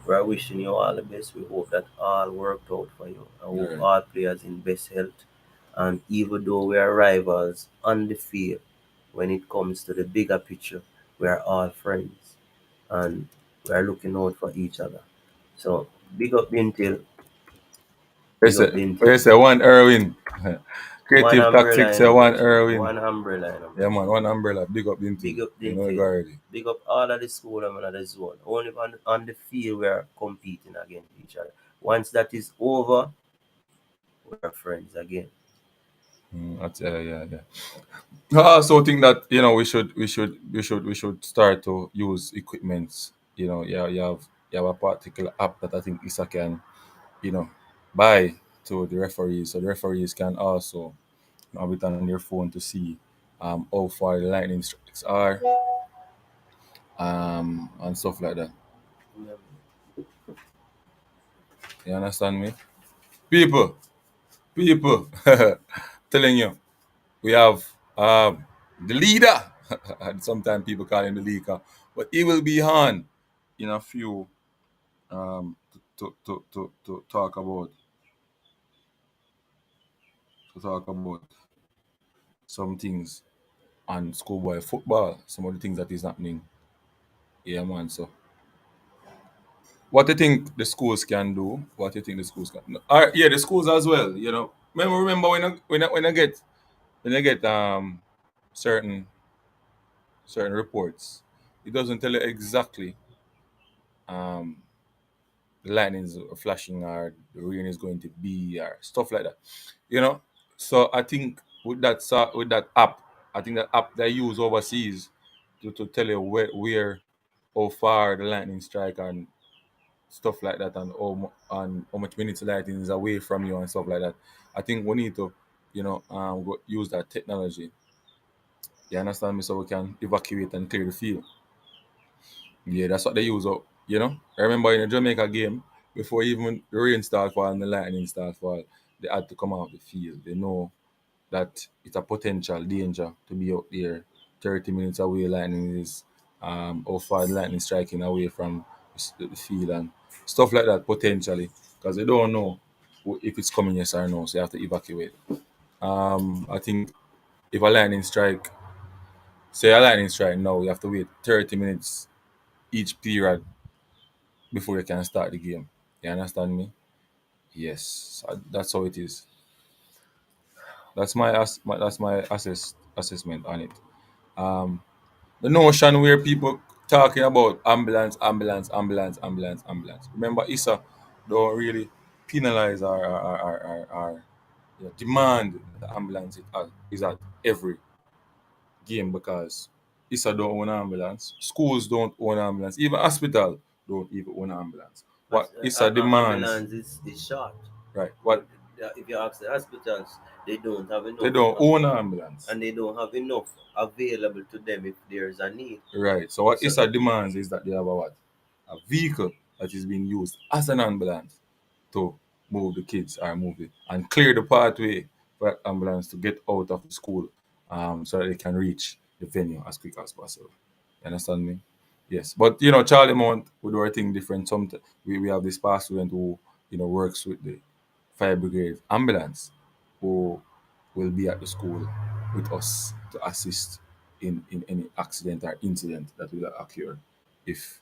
we're wishing you all the best. We hope that all worked out for you. I all hope right. all players in best health. And even though we are rivals on the field, when it comes to the bigger picture, we are all friends and we are looking out for each other. So big up Dintil, big Where's up the Dintil. where's the one Erwin? One Creative umbrella tactics, in a one match, man. Erwin. One umbrella in a Yeah, match. man, one umbrella. Big up Big Dinty. up You know, you Dinty. already. Big up all of the school and the zone. Only on the field we are competing against each other. Once that is over, we are friends again. Yeah, yeah. I also think that we should start to use equipments. Yeah, you have a particular app that I think Isa can you know buy to the referees, so the referees can also have it on their phone to see how far the lightning strikes are and stuff like that. Yeah. You understand me, people? People, telling you, we have the leader. And sometimes people call him the leaker, but he will be on in a few to talk about some things on schoolboy football, some of the things that is happening. Yeah, man. So, what do you think the schools can do? What do you think the schools can? Do? Yeah, the schools as well. Remember when I get certain certain reports, it doesn't tell you exactly um the lightning is flashing or the rain is going to be or stuff like that. You know, so I think with that app, I think that app they use overseas to tell you where how far the lightning strike and stuff like that, and and how much minutes the lightning is away from you and stuff like that. I think we need to use that technology. You understand me? So we can evacuate and clear the field. Yeah, that's what they use. I remember in a Jamaica game, before even the rain start fall and the lightning start fall, they had to come out the field. They know that it's a potential danger to be out there 30 minutes away. Lightning is how far the lightning striking away from the field and stuff like that potentially, because they don't know if it's coming yes or no. So you have to evacuate. I think if a lightning strike, say a lightning strike now, you have to wait 30 minutes each period before you can start the game. You understand me? Yes, that's how it is. That's my assessment on it. Um, the notion where people talking about ambulance, ambulance, ambulance, ambulance, ambulance. Remember, ISA don't really penalize or demand the ambulance is at every game, because ISA don't own ambulance, schools don't own ambulance, even hospital don't even own ambulance. What ISA demands, Ambulance is short. right? What If you ask the hospitals, they don't have they enough, don't own ambulance, and they don't have enough available to them if there's a need. right? So what So ISA demands is that they have a vehicle that is being used as an ambulance to move the kids or move it and clear the pathway for that ambulance to get out of the school, so that they can reach the venue as quick as possible. You understand me? Yes. But Charlie Mount we do our thing different. Sometimes we have this past student who works with the fire brigade ambulance, who will be at the school with us to assist in any accident or incident that will occur if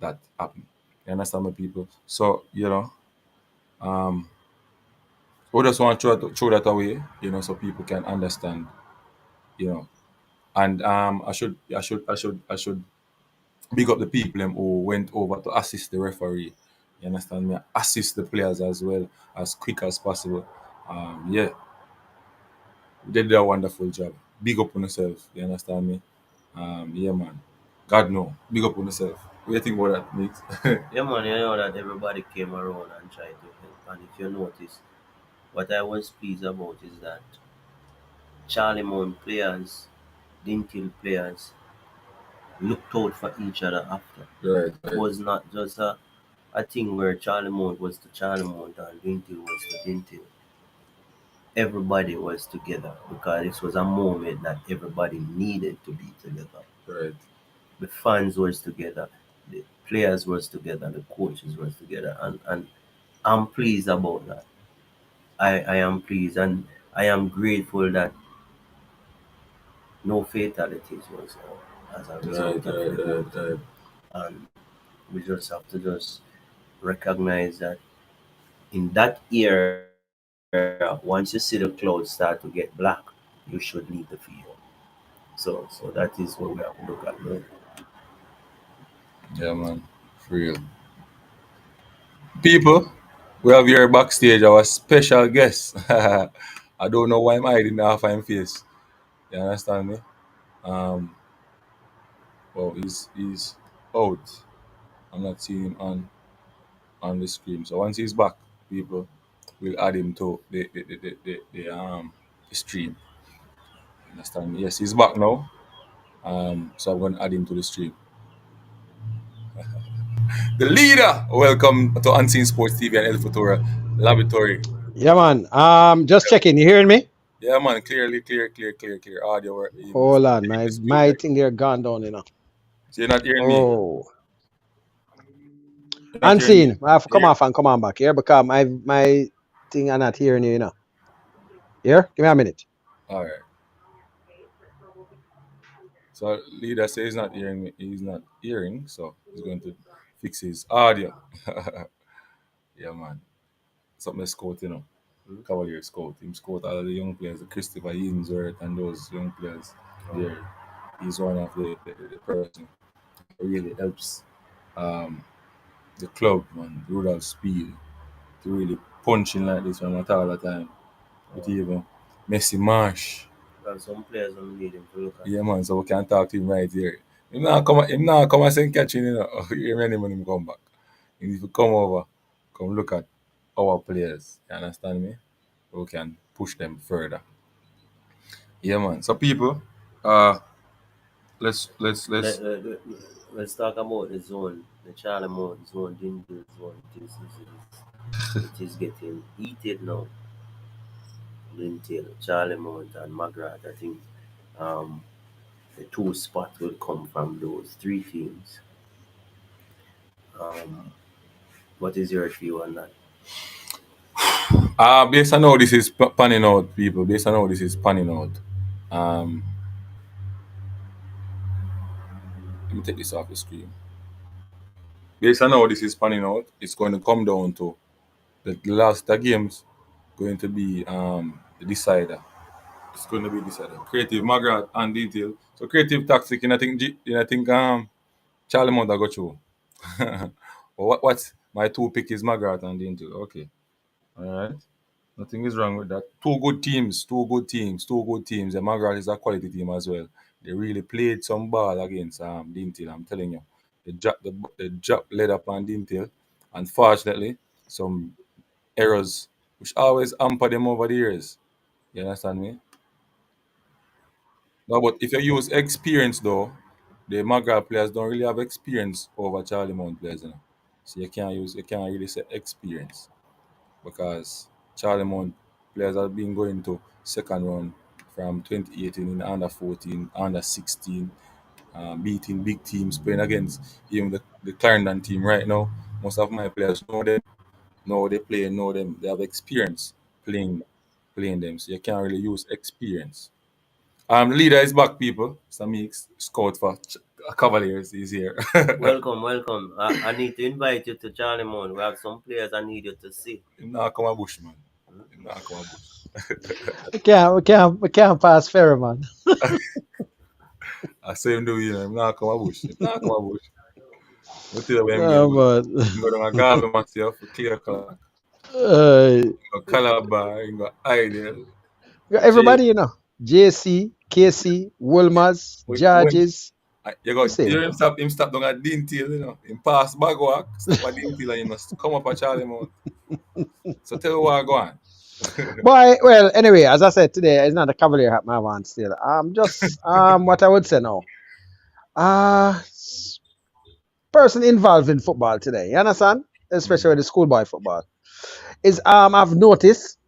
that happen. You understand my people? So, um, we just want to throw that away, so people can understand, you know. And I should big up the people who went over to assist the referee. You understand me? Assist the players as well as quick as possible. Yeah, they did a wonderful job. Big up on yourself. You understand me? Yeah, man. God no. Big up on yourself. What do you think about that, mate? yeah, man, you know that everybody came around and tried to help. And if you notice, what I was pleased about is that Charlie Mount players, Dintil players, looked out for each other after. Right, It right, was not just a thing where Charlie Mount was to Charlie Mount and Dintil was to Dintil. Everybody was together because this was a moment that everybody needed to be together. right. The fans was together, the players was together, the coaches was together, and I'm pleased about that. I am pleased, and I am grateful that no fatalities was as a Right, result of right, the right, boat. right. And we just have to just recognize that in that era once you see the clouds start to get black, you should leave the field. So that is what we have to look at. No? Yeah, man. For real. People, we have here backstage our special guest. I don't know why I'm hiding half of his face. You understand me? Um, well, he's out. I'm not seeing him on the screen. So once he's back, people, we'll add him to the stream. Understand me? Yes, he's back now. So I'm going to add him to the stream. The leader. Welcome to Unseen Sports TV and El Futura Laboratory. Yeah, man. Just checking. You hearing me? Yeah, man. Clearly, clear. Audio. Hold on, Even my the screen my check. thing there gone down, So you're not hearing me. Oh, You're not hearing me. unseen. I have to come Here. off and come on back here because my thing are not hearing you. Here, give me a minute. All right. So leader says he's not hearing me. He's not hearing, so he's going to fix his audio. Yeah, man. Something scout, Cavalier scout. Him scout all of the young players, the Christopher Ainsworth and those young players there. He's one of the person who really helps um, the club, man, Rudolph Speed, to really punch in like this one at all the time. With even Messi Marsh. Because some players don't need him to look at. Yeah, man, so we can talk to him right here. Him now come and send catching, You remember when him come back. He need to come over, come look at our players. You understand me? We can push them further. Yeah, man. So people, uh, let's. Let's talk about the zone, the Charlie Mount zone, Dingle zone. It is getting heated now. Lintail, Charlie Mount, and Magrat. I think um, the two spots will come from those three teams. Um, what is your view on that? Based on how this is panning out, people. Based on how this is panning out, um, let me take this off the screen. Based on how this is panning out, it's going to come down to the last the games going to be the decider. It's going to be decided. Creative Magrat and detail. So creative tactic, and I think Charlie Mount I got you. But what's my two pick is Magrat and detail. Okay. All right. Nothing is wrong with that. Two good teams. The Magrat is a quality team as well. They really played some ball against Dintil, I'm telling you. They led up on Dintil. Unfortunately, some errors which always hamper them over the years. You understand me? No, but if you use experience though, the Maghreb players don't really have experience over Charlie Mount players. So you can't really say experience because Charlie Mount players have been going to second round from 2018 in under 14, under 16, beating big teams, playing against even the Clarendon team right now. Most of my players know them, know how they play, know them. They have experience playing playing them. So you can't really use experience. The leader is back, people. Samik scout for Cavaliers is here. Welcome. I need to invite you to Charlie Mount. We have some players I need you to see. Him not come a bush, man. Him not come a bush. We can't pass ferry, man. I say him do, him not come a bush. Him not come a bush. I tell you when him Oh, get man. him go down a garden myself for clear clock. Uh, Him go Calabar, him go Ideal. Jay, everybody, JC, KC, Wolmers, when Judges. you You got see? him stop down at Dintail, Him pass back walk, stop at Dintail and he must come up at Charlie Mount. So tell you what go on. Boy, well, anyway, as I said today, it's not a Cavalier hat my van still. Just what I would say now. Uh Person involved in football today, you understand? Especially with the schoolboy football. Is I've noticed,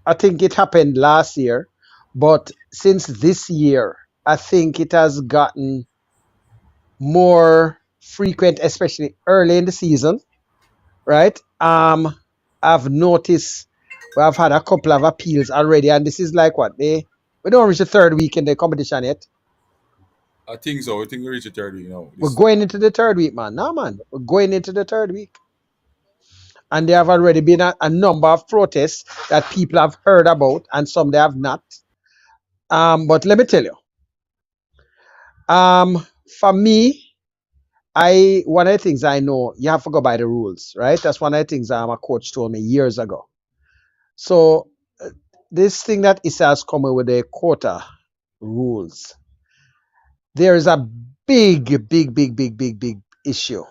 I think it happened last year, but since this year, I think it has gotten more frequent, especially early in the season, right? I've noticed I've had a couple of appeals already, and this is like what we don't reach the third week in the competition yet. I think so. I think we reach the 30, We're This going into the third week, man. No, man, we're going into the third week. and there have already been a number of protests that people have heard about, and some they have not. But let me tell you, for me, one of the things I know, you have to go by the rules, right? That's one of the things a coach told me years ago. So this thing that Issa has come with the quota rules, there is a big issue,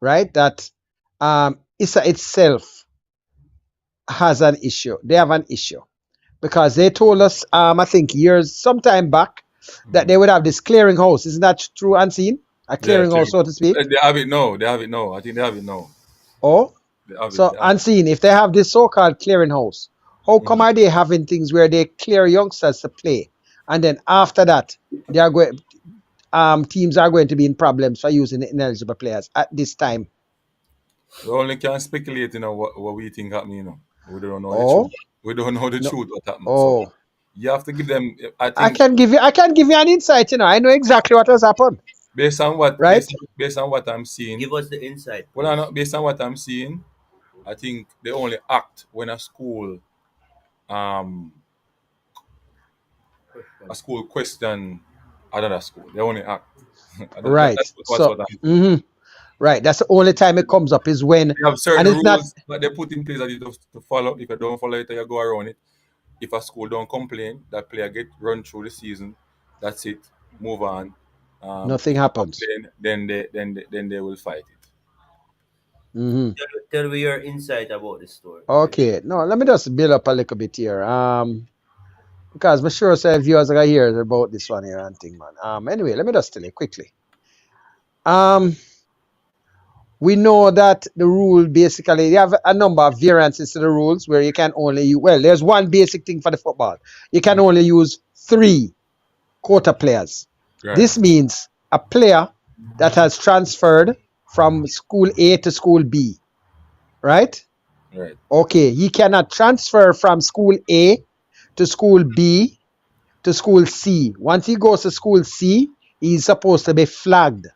right? That Issa itself has an issue. They have an issue because they told us, I think sometime back, that they would have this clearinghouse. Isn't that true, Unseen? A Yeah, clearinghouse, so to speak. they have it now. They have it now. I think they have it now. Oh, They have it. so They have it. Unseen, if they have this so-called clearinghouse, how come are they having things where they clear youngsters to play, and then after that, they are going, teams are going to be in problems for using the ineligible players at this time? We only can speculate, what we think happening, We don't know the Oh, truth. We don't know the no. truth what happened. So Oh, you have to give them. I I think can give you an insight. I know exactly what has happened, based on what right? based on what I'm seeing. Give us the insight. Well, I know, based on what I'm seeing, I think they only act when um a school question another school. They only act. Right. That's So, what I'm. right. That's the only time it comes up is when, They have certain and it's not rules that they put in place that you have to follow. If you don't follow it, you go around it. If a school don't complain, that player get run through the season. That's it. Move on. nothing If they happens. complain, then they will fight it. hmm Tell me your insight about the story. Okay. No, let me just build up a little bit here. Because I'm sure some viewers are gonna hear about this one here and thing, man. Anyway, let me just tell you quickly. We know that the rule basically, you have a number of variances to the rules where you can only there's one basic thing for the football. You can only use 3 quota players. Right. This means a player that has transferred from school A to school B, right? Right. Okay, he cannot transfer from school A to school B to school C. Once he goes to school C, he's supposed to be flagged.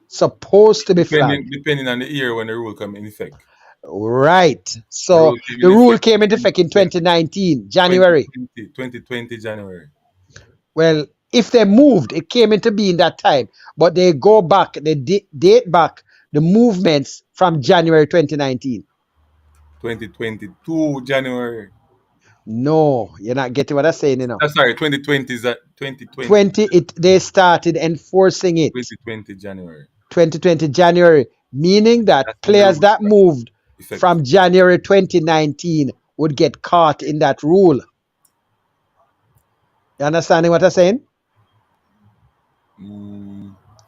Depending on the year when the rule come in effect. Right. So the rule came into effect in 2019, January. 2020 January. Well, if they moved, it came into being that time, but they go back, they date back the movements from January 2019. 2022 January. No, you're not getting what I'm saying, Sorry, 2020 is that 2020. They started enforcing it 2020 January. 2020 January, meaning that That's when the players rules that moved effect. from January 2019 would get caught in that rule. You understanding what I'm saying?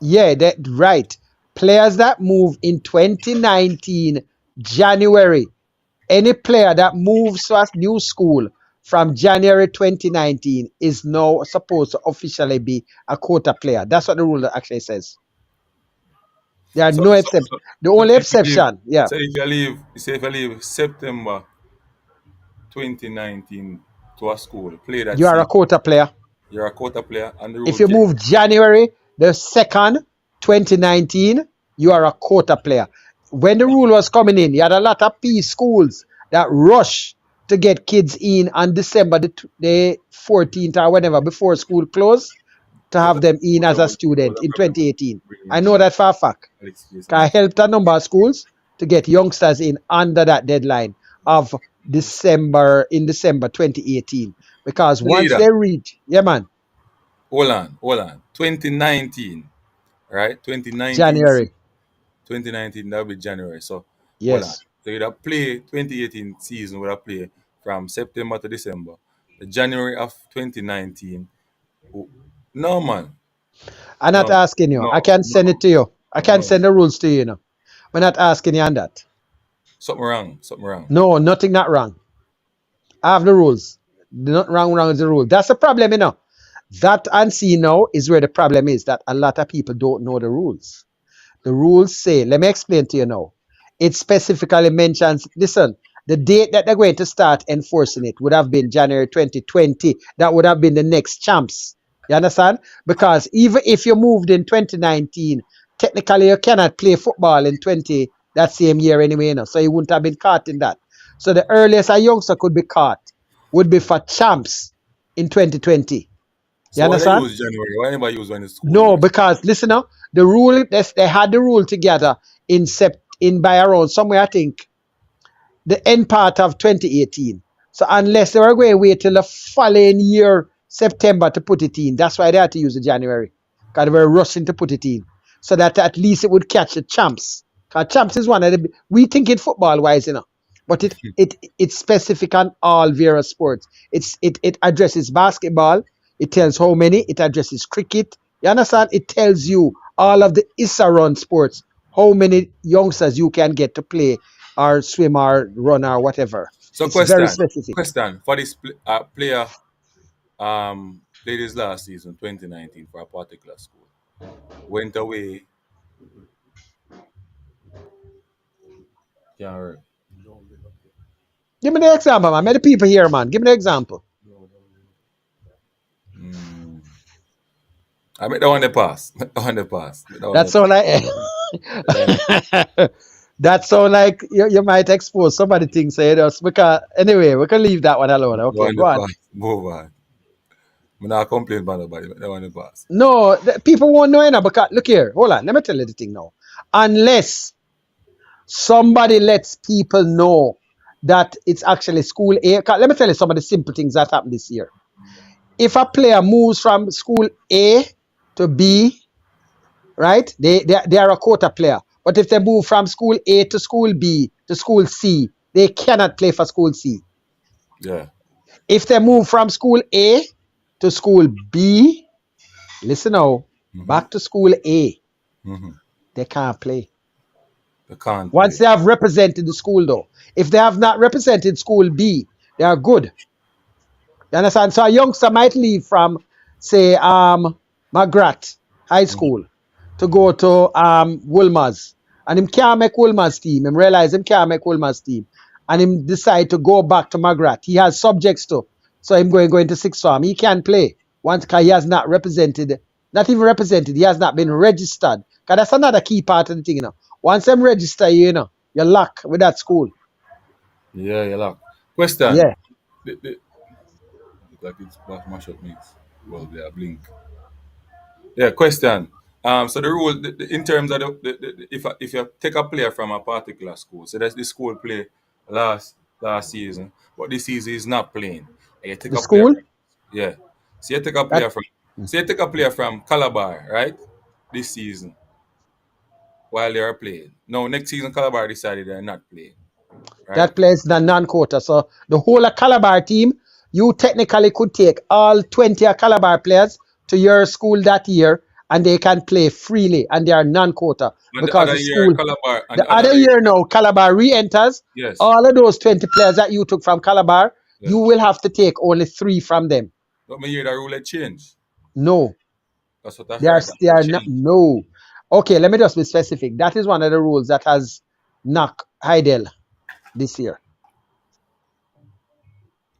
Yeah, right. Players that move in 2019 January, any player that moves to a new school from January 2019 is now supposed to officially be a quota player. That's what the rule actually says. There are no exceptions. The only exception, yeah. So if you leave September 2019 to a school, play that You are a quota player. You're a quota player, and the rule If you move January the 2nd, 2019, you are a quota player. When the rule was coming in, you had a lot of P schools that rush to get kids in on December the 14th or whenever before school closed to have them in as a student in 2018. I know that for a fact. I helped a number of schools to get youngsters in under that deadline of December 2018. Because once they reach, yeah, man. Hold on. 2019, right? 2019. January. 2019, that'll be January. So, yes. Hold on. So, you'd have play 2018 season, would have play from September to December. The January of 2019. No, man. I'm not asking you. I can send it to you. I can send the rules to you, We're not asking you on that. Something wrong. No, nothing not wrong. I have the rules. Not wrong is the rule. That's the problem, That unseen now is where the problem is, that a lot of people don't know the rules. The rules say, let me explain to you now. It specifically mentions, listen, the date that they're going to start enforcing it would have been January 2020. That would have been the next champs. You understand? Because even if you moved in 2019, technically you cannot play football in the that same year anyway, so he wouldn't have been caught in that. So the earliest a youngster could be caught would be for champs in 2020. You So why they understand? use January? Why anybody use when the school No, year? because listen now, the rule they had the rule together in by around somewhere, I think the end part of 2018. So unless they were going to wait till the following year, September, to put it in, that's why they had to use the January. Because they were rushing to put it in. So that at least it would catch the champs. Because champs is one of the, we think it football wise, but it's specific on all various sports. It addresses basketball, it tells how many, it addresses cricket. You understand? It tells you all of the ISA run sports, how many youngsters you can get to play or swim or run or whatever. So It's very question, specific. question for this player played his last season 2019 for a particular school. Went away. Can't hear. Give me the example, man. Many the people here, man. Give me the example. I make that one the pass. Make that one the pass. Make that one That the sound like that sound like you might expose somebody things say us because anyway, we can leave that one alone. That Okay, one go the on. pass. Move on. I'm not complaining about nobody. Make that one the pass. No, people won't know because look here, hold on, let me tell you the thing now. Unless somebody lets people know that it's actually school A. Let me tell you some of the simple things that happened this year. If a player moves from school A to B, right, they are a quota player. But if they move from school A to school B to school C, they cannot play for school C. Yeah. If they move from school A to school B, listen now, back to school A, they can't play. They can't Once play. they have represented the school, though. If they have not represented school B, they are good. You understand? So a youngster might leave from, say, McGrath High School to go to Wolmer's. And him can't make Wolmer's team. Him realize him can't make Wolmer's team. And him decide to go back to McGrath. He has subjects to. So him going into sixth form. He can't play. Once because he has not represented, not even represented, he has not been registered. Because that's another key part of the thing, Once them register you, you're locked with that school. Yeah, you're locked. Question. Yeah. Look like it's mash up means. Well, they are blink. Yeah, question. So the rule in terms of if you take a player from a particular school, so that's the school play last season, but this season is not playing. And you take The a player school, from, yeah. So you take a that player from Calabar, right? This season while they are playing. No, next season Calabar decided they're not playing, right? that plays the non-quota. So the whole of Calabar team, you technically could take all 20 of Calabar players to your school that year and they can play freely and they are non-quota And the because other the year school, Calabar and the other year now, Calabar re-enters. yes. All of those 20 players that you took from Calabar, Yeah. you will have to take only 3 from them. But me hear the rule had changed. No, That's what I they are, heard. they are not. No. Okay, let me just be specific. That is one of the rules that has knocked Heidel this year.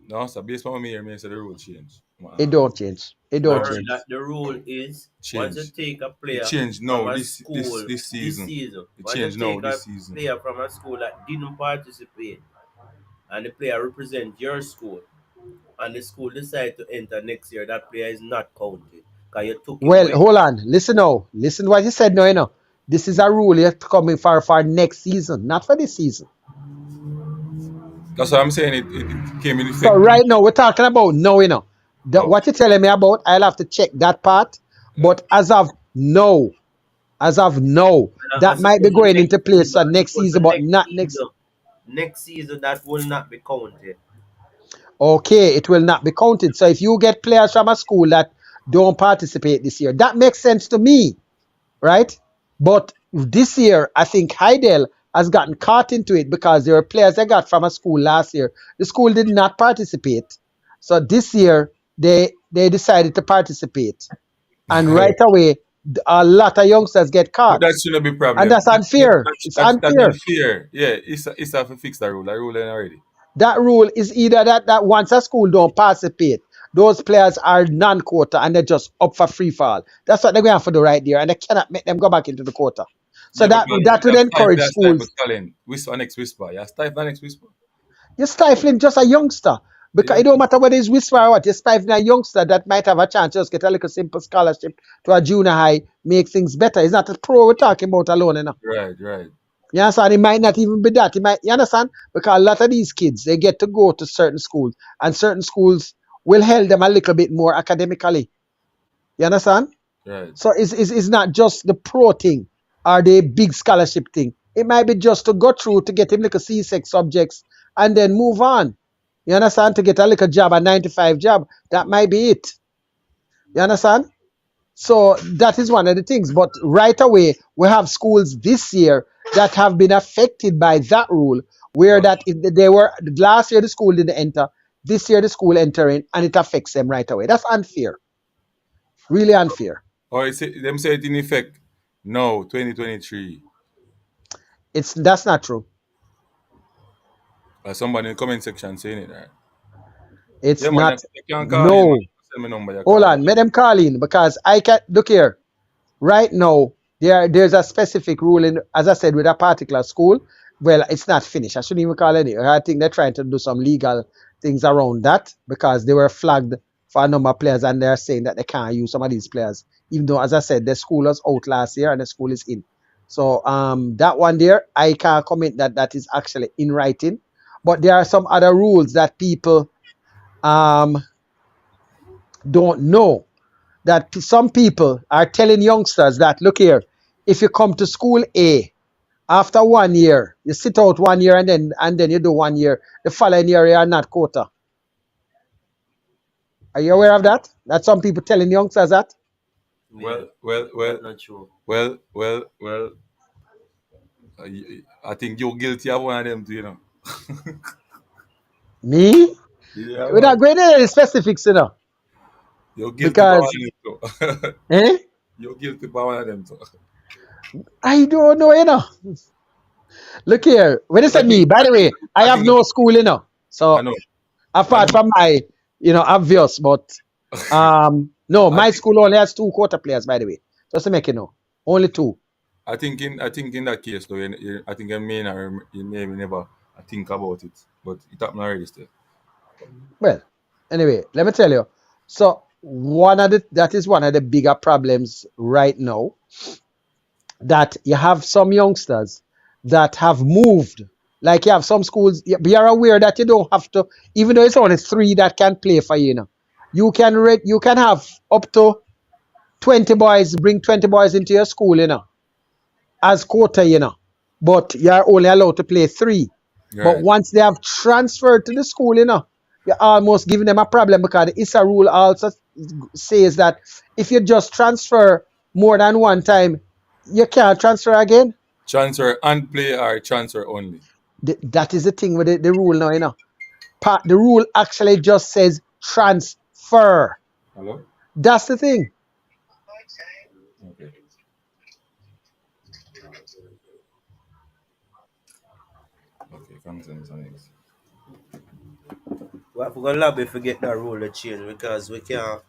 No, so based on what me hear, me say the rule change. It don't change. It I don't heard change. that the rule is once you Change. take a player It changed from no a this school this season. It once changed you no take this a season. player from a school that didn't participate and the player represents your school and the school decide to enter next year, that player is not counted because you took him Well, away. hold on. Listen now. Listen what you said now, This is a rule you're coming for next season, not for this season. That's what I'm saying. It came in effect. So right now we're talking about now, what you're telling me about, I'll have to check that part. But as of now, that might be going into place for next season, but not next. Next season, that will not be counted. Okay, it will not be counted. So if you get players from a school that don't participate this year, that makes sense to me, right? But this year, I think Heidel has gotten caught into it because there were players they got from a school last year. The school did not participate. So this year, they decided to participate. And right away, a lot of youngsters get caught. But that shouldn't be a problem. And that's unfair. It's unfair. That's unfair. Yeah, it's have to fix that rule. That rule ain't already. That rule is either that once a school don't participate, those players are non-quota and they're just up for free fall. That's what they're going to have to do right there, and they cannot make them go back into the quota. So Yeah, but that man, that would that's stifle, encourage that's stifle schools. talent. Whisper next whisper. Yeah, stifle next whisper. You're stifling just a youngster. Because Yeah. it don't matter whether it's whisper or what, you're stifling a youngster that might have a chance to just get a little simple scholarship to a junior high, make things better. It's not a pro we're talking about alone, you know. Right, right. You understand? It might not even be that. It might, you understand? Because a lot of these kids, they get to go to certain schools, and certain schools will help them a little bit more academically. You understand? Right. So it's not just the pro thing or the big scholarship thing. It might be just to go through to get him like a C6 subjects and then move on. You understand? To get a little job, a 9 to 5 job. That might be it. You understand? So that is one of the things. But right away, we have schools this year that have been affected by that rule, where But that they were last year the school didn't enter, this year the school entering, and it affects them right away. That's unfair, really unfair. or it's them say it in effect. No, 2023. That's not true. Somebody in the comment section saying it, right? Yeah, It's man, not. you can call in, man. No. Send me number, you Hold call in. on. Let them call in because I can look here. Right now, there's a specific rule in, as I said, with a particular school. Well, it's not finished. I shouldn't even call it. I think they're trying to do some legal things around that because they were flagged for a number of players and they're saying that they can't use some of these players, even though, as I said, the school was out last year and the school is in. So that one there, I can't comment that that is actually in writing. But there are some other rules that people um don't know, that some people are telling youngsters that, look here, if you come to school A, after 1 year, you sit out 1 year and then you do 1 year, the following year you are not quota. Are you aware of that? That some people telling youngsters that? Yeah, Well, that's not true. well. I think you're guilty of one of them too, you know. Me? Yeah, man. Without going into any specifics, you know. You're guilty of one Because of them too. eh? You're guilty of one of them too. I don't know, you know. Look here. When you But I said me, think, by I the think, way, I I have think, no school, you know. I So know, I apart know. from my, obvious, but no, I my think, school only has two quota players, by the way. Just to make you know. Only two. I think in that case though, I think you may never think about it, but it happened already still. Well, anyway, let me tell you. So that is one of the bigger problems right now, that you have some youngsters that have moved. Like you have some schools, be aware that you don't have to, even though it's only three that can play for you, you can have up to 20 boys, bring 20 boys into your school, as quota, but you're only allowed to play three. But Right. once they have transferred to the school, you're almost giving them a problem because the ISA rule also says that if you just transfer more than one time, you can't transfer again. Transfer and play or transfer only. That is the thing with the rule now, The rule actually just says transfer. Hello? That's the thing. Okay. Okay, come to the next. We're gonna lobby if we get that rule to change because we can't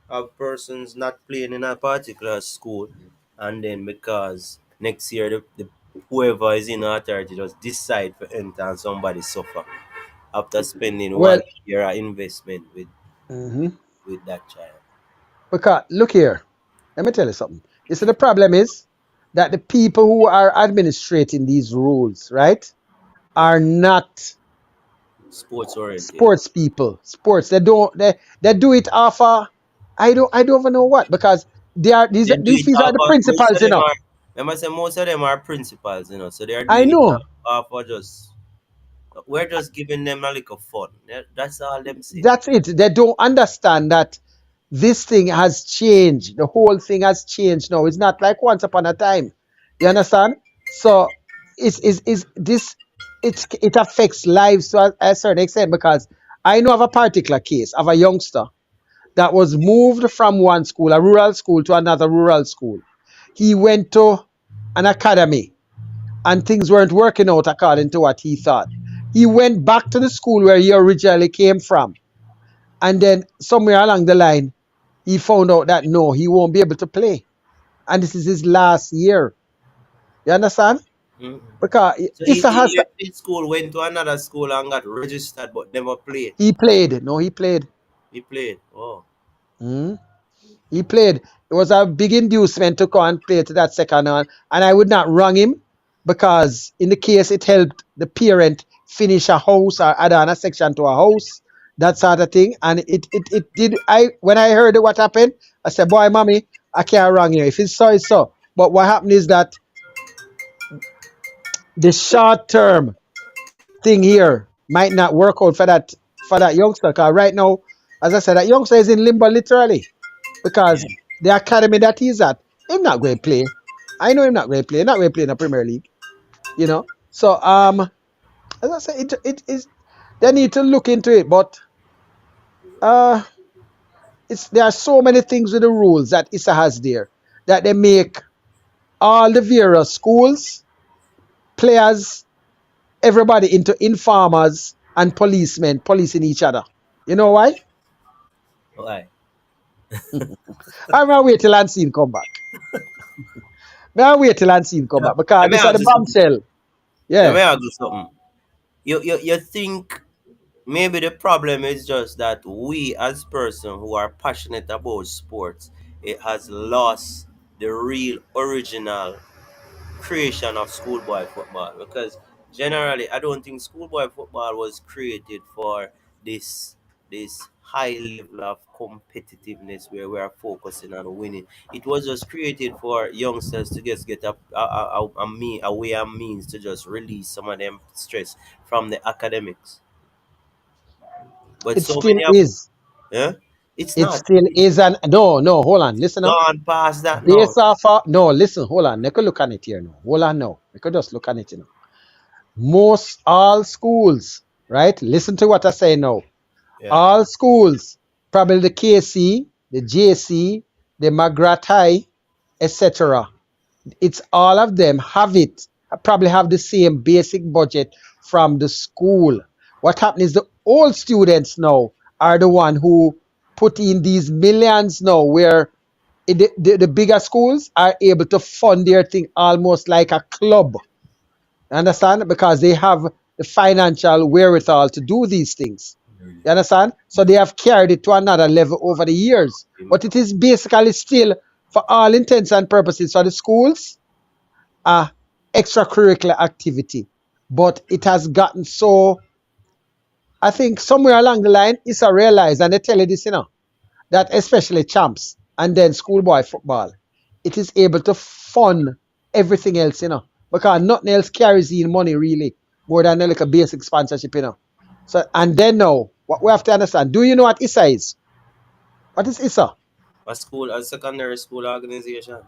have persons not playing in a particular school and then because next year the whoever is in authority just decide to enter and somebody suffer after spending Well, 1 year of investment mhm, with that child. because look here, let me tell you something. You see, the problem is that the people who are administrating these rules, right, are not Sports oriented. sports people. Sports. They do it off I don't even know what, because They do these it people are off the of most principals, of them are remember say most of them are principals, so they are I doing it know. off of just we're just giving them a little fun. That's all them say. That's it. They don't understand that this thing has changed. The whole thing has changed now. It's not like once upon a time. You understand? So is this it affects lives to a certain extent, because I know of a particular case of a youngster that was moved from one school, a rural school, to another rural school. He went to an academy and things weren't working out according to what he thought. He went back to the school where he originally came from. And then somewhere along the line, he found out that no, he won't be able to play. And this is his last year. You understand? Mm. Because So Issa has he left his school, went to another school and got registered, but never played. he played. No, he played. He played. Oh, Mm. He played. It was a big inducement to go and play to that second one. And I would not wrong him because in the case it helped the parent finish a house or add on a section to a house, that sort of thing. And it did I when I heard what happened, I said, boy, mommy, I can't wrong you. If it's so, it's so. But what happened is that the short term thing here might not work out for that youngster. Because right now, as I said, that youngster is in limbo literally. Because yeah. the academy that he's at, him not going to play. I know him not going to play. Not going to play in the Premier League. You know. So as I said, it is they need to look into it. But uh, it's there are so many things with the rules that Issa has there that they make all the various schools, players, everybody into informers and policemen policing each other. You know why? Why? I'm gonna wait till Unseen come back. I'm gonna wait till Unseen come Yeah. back because Let me this is ask the you something. bombshell. Let Yeah. me ask you something. You think maybe the problem is just that we as person who are passionate about sports, it has lost the real original creation of schoolboy football, because generally I don't think schoolboy football was created for this this high level of competitiveness where we are focusing on winning. It was just created for youngsters to just get a way and means to just release some of them stress from the academics. But It so still many of, is. yeah, it's It not. still It's is an no. Hold on, listen now. gone past that now. Based off of, no, listen, hold on. They could look at it here now. Hold on now. We could just look at it now. Most all schools, right? Listen to what I say now. Yeah. All schools, probably the KC, the JC, the McGrath High, etc. It's all of them have it, probably have the same basic budget from the school. What happens is the old students now are the one who put in these millions now where the bigger schools are able to fund their thing almost like a club. Understand? Because they have the financial wherewithal to do these things. You understand? So they have carried it to another level over the years. But it is basically still, for all intents and purposes, for the schools, a extracurricular activity. But it has gotten so, I think somewhere along the line, it's a realized, and they tell you this, that especially champs and then schoolboy football, it is able to fund everything else, because nothing else carries in money really more than like a basic sponsorship. So, and then now, what we have to understand, do you know what ISA is? What is ISA? A secondary school organization.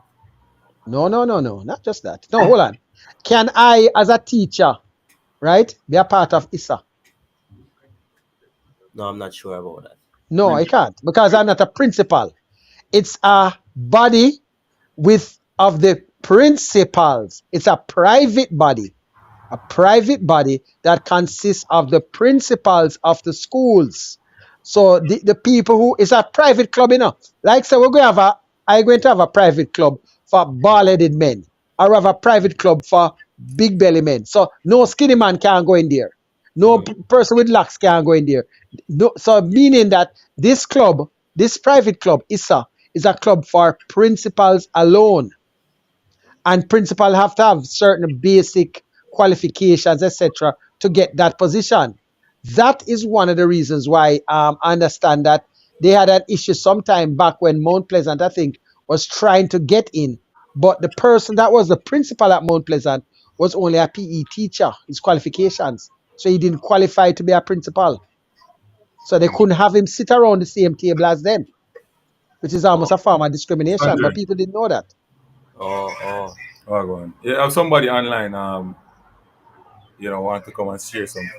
No, no, no, no, not just that. No, hold on. Can I, as a teacher, right, be a part of ISA? No, I'm not sure about that. No, I can't because I'm not a principal. It's a body with of the principals. It's a private body that consists of the principals of the schools. So the people who it's a private club. Like so I'm going to have a private club for bald-headed men. Or have a private club for big belly men. So no skinny man can go in there. No person with locks can go in there. No, so meaning that this club, this private club, is a club for principals alone, and principal have to have certain basic qualifications, etc., to get that position. That is one of the reasons why I understand that they had an issue sometime back when Mount Pleasant, I think, was trying to get in, but the person that was the principal at Mount Pleasant was only a PE teacher, his qualifications, so he didn't qualify to be a principal. So they couldn't have him sit around the same table as them, which is Oh, almost a form of discrimination, but Andre, people didn't know that. oh. oh, go on. Yeah, I have somebody online. Want to come and share some.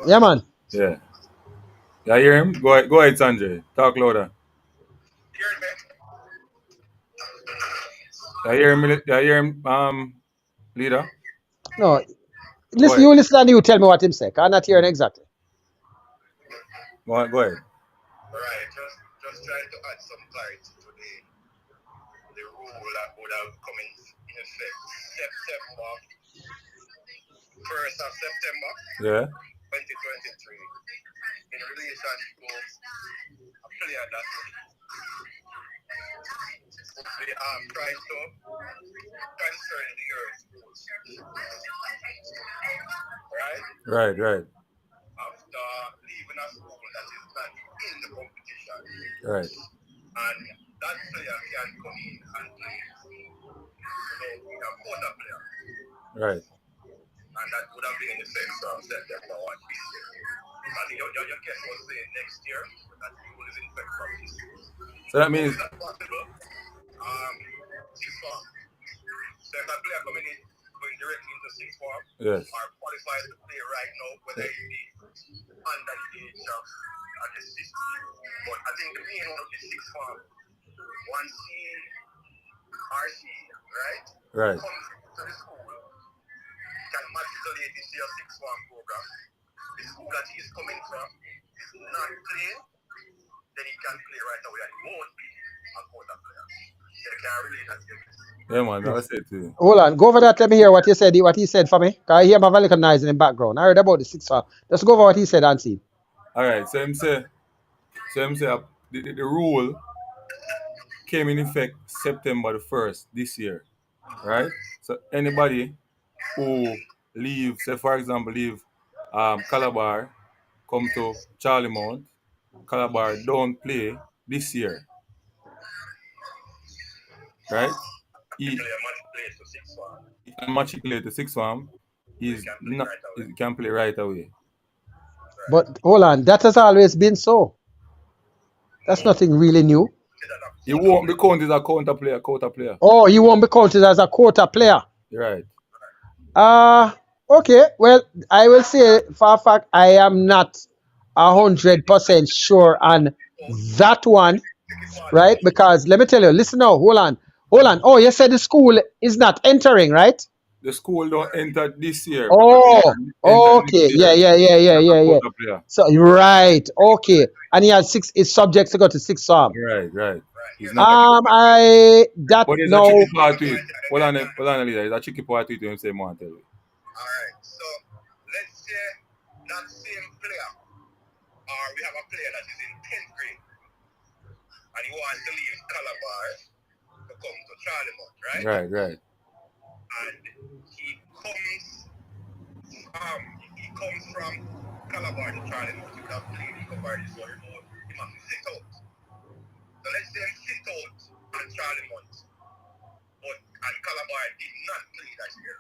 Yeah, man. Yeah, you hear him? Go ahead, Sanjay. Talk louder. You hear him? You hear him? Leader. No, Go listen, ahead. you listen and you tell me what him say. 'Cause I'm not hearing exactly. Go ahead. Right, just trying to add some clarity to the rule that would have come in effect September, 1st of September Yeah. 2023 in relation to a player that would be trying to transfer in the earth schools. Right? Right. After leaving a school that is not in the competition. Right. And that player can come in and play. A quota player. Right. And that would have been in the sense of September or this year. And your guess was saying next year, but that rule is in effect from this year. So that means Is that possible? Sixth form. So if that player coming in, going directly into sixth form, yes. are qualified to play right now, whether it be under the age of the system. But I think the main one of the sixth form, 1C, RC, right? Right. Comes to the school, can matriculate into your sixth form program. The school that he is coming from is not playing, then he can play right away and he won't be a quota player. They can relate that to you. Yeah, man. That was it too. Hold on, go over that. Let me hear what he said for me. Cause I hear my little noise in the background. I heard about the six form. Let's go over what he said and see. All right. So him say the rule came in effect September the 1st this year, right? So anybody who leave, say for example, leave Calabar, come to Charlie Mount, Calabar don't play this year, right? He Player matriculate to sixth form. can matriculate to sixth form. He's not. He can play right away. But hold on, that has always been so. That's nothing really new. He won't be counted as a quota player. Oh, he won't be counted as a quota player. Right. Okay. Well, I will say for a fact I am not 100% sure on that one, right? Because let me tell you, listen now, hold on. Oh, you said the school is not entering, right? The school don't enter this year. Oh, because they enter okay. this year Yeah. as a quota player. So right, okay. And he has six. Is subject to go to sixth form. Right. He's not. I that But there's no. a tricky part to it. Hold on, leader. There's a tricky part to it. You say more and tell you. Alright, so let's say that same player, or we have a player that is in 10th grade, and he wants to leave Calabar to come to Charlie Mount, right? Right. And he comes from Calabar to Charlie Mount. You have played in Calabar, so he must sit out. So let's say he sit out on Charlie Mount, and Calabar did not play that year,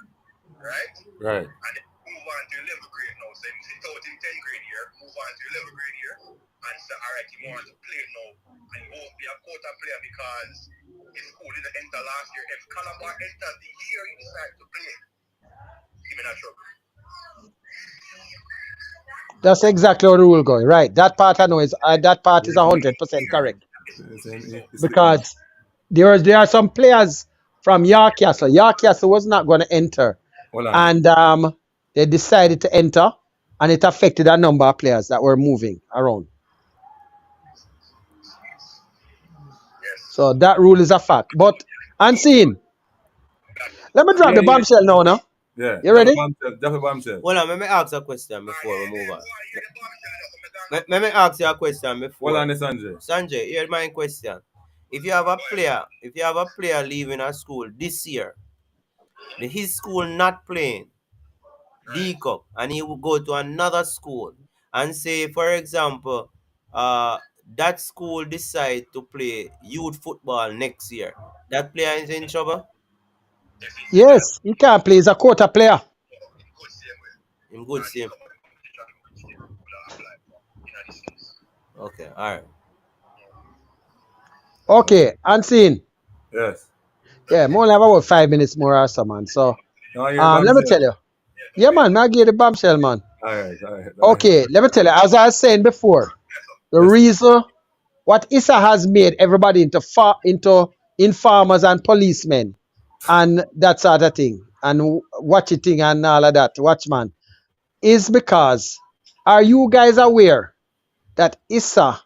right? Right. And then move on to 11th grade now. So he sit out in 10th grade year, move on to 11th grade year, and say, alright, he wants to play now, and he won't be a quota player because his school didn't enter last year. If Calabar enters the year he decides to play, he's in a trouble. That's exactly how the rule going. Right. That part I know is 100% correct. Because there are some players from York Castle. York Castle was not going to enter, Hold on. and they decided to enter, and it affected a number of players that were moving around. So that rule is a fact. But unseen. Let me drop the bombshell now. No? Yeah. You ready? Drop a bombshell. Hold on, let me ask you a question before we move on. Let me ask you a question before. Hold on, Sanjay. Sanjay, here's my question. If you have a player leaving a school this year, his school not playing D Cup, and he will go to another school and say, for example, that school decide to play youth football next year. That player is in trouble? Yes, he can't play. He's a quota player. In good same. Okay, alright. Okay, unseen. Yes. Yeah, more have about 5 minutes more or so, man. So No, let me tell you. Yeah, man, I give the bombshell, man. All right. Okay, let me tell you. As I was saying before, the reason what Issa has made everybody into informers and policemen and that sort of thing, and watch it thing and all of that, watchman, is because are you guys aware that Issa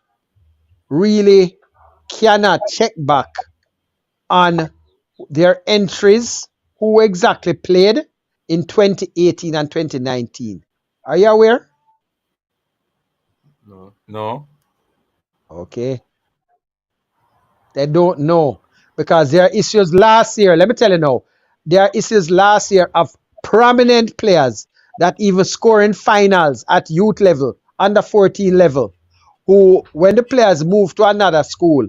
really cannot check back on their entries who exactly played in 2018 and 2019? Are you aware? No. No. Okay. They don't know because there are issues last year. Let me tell you now. There are issues last year of prominent players that even score in finals at youth level, under 14 level, who, when the players moved to another school,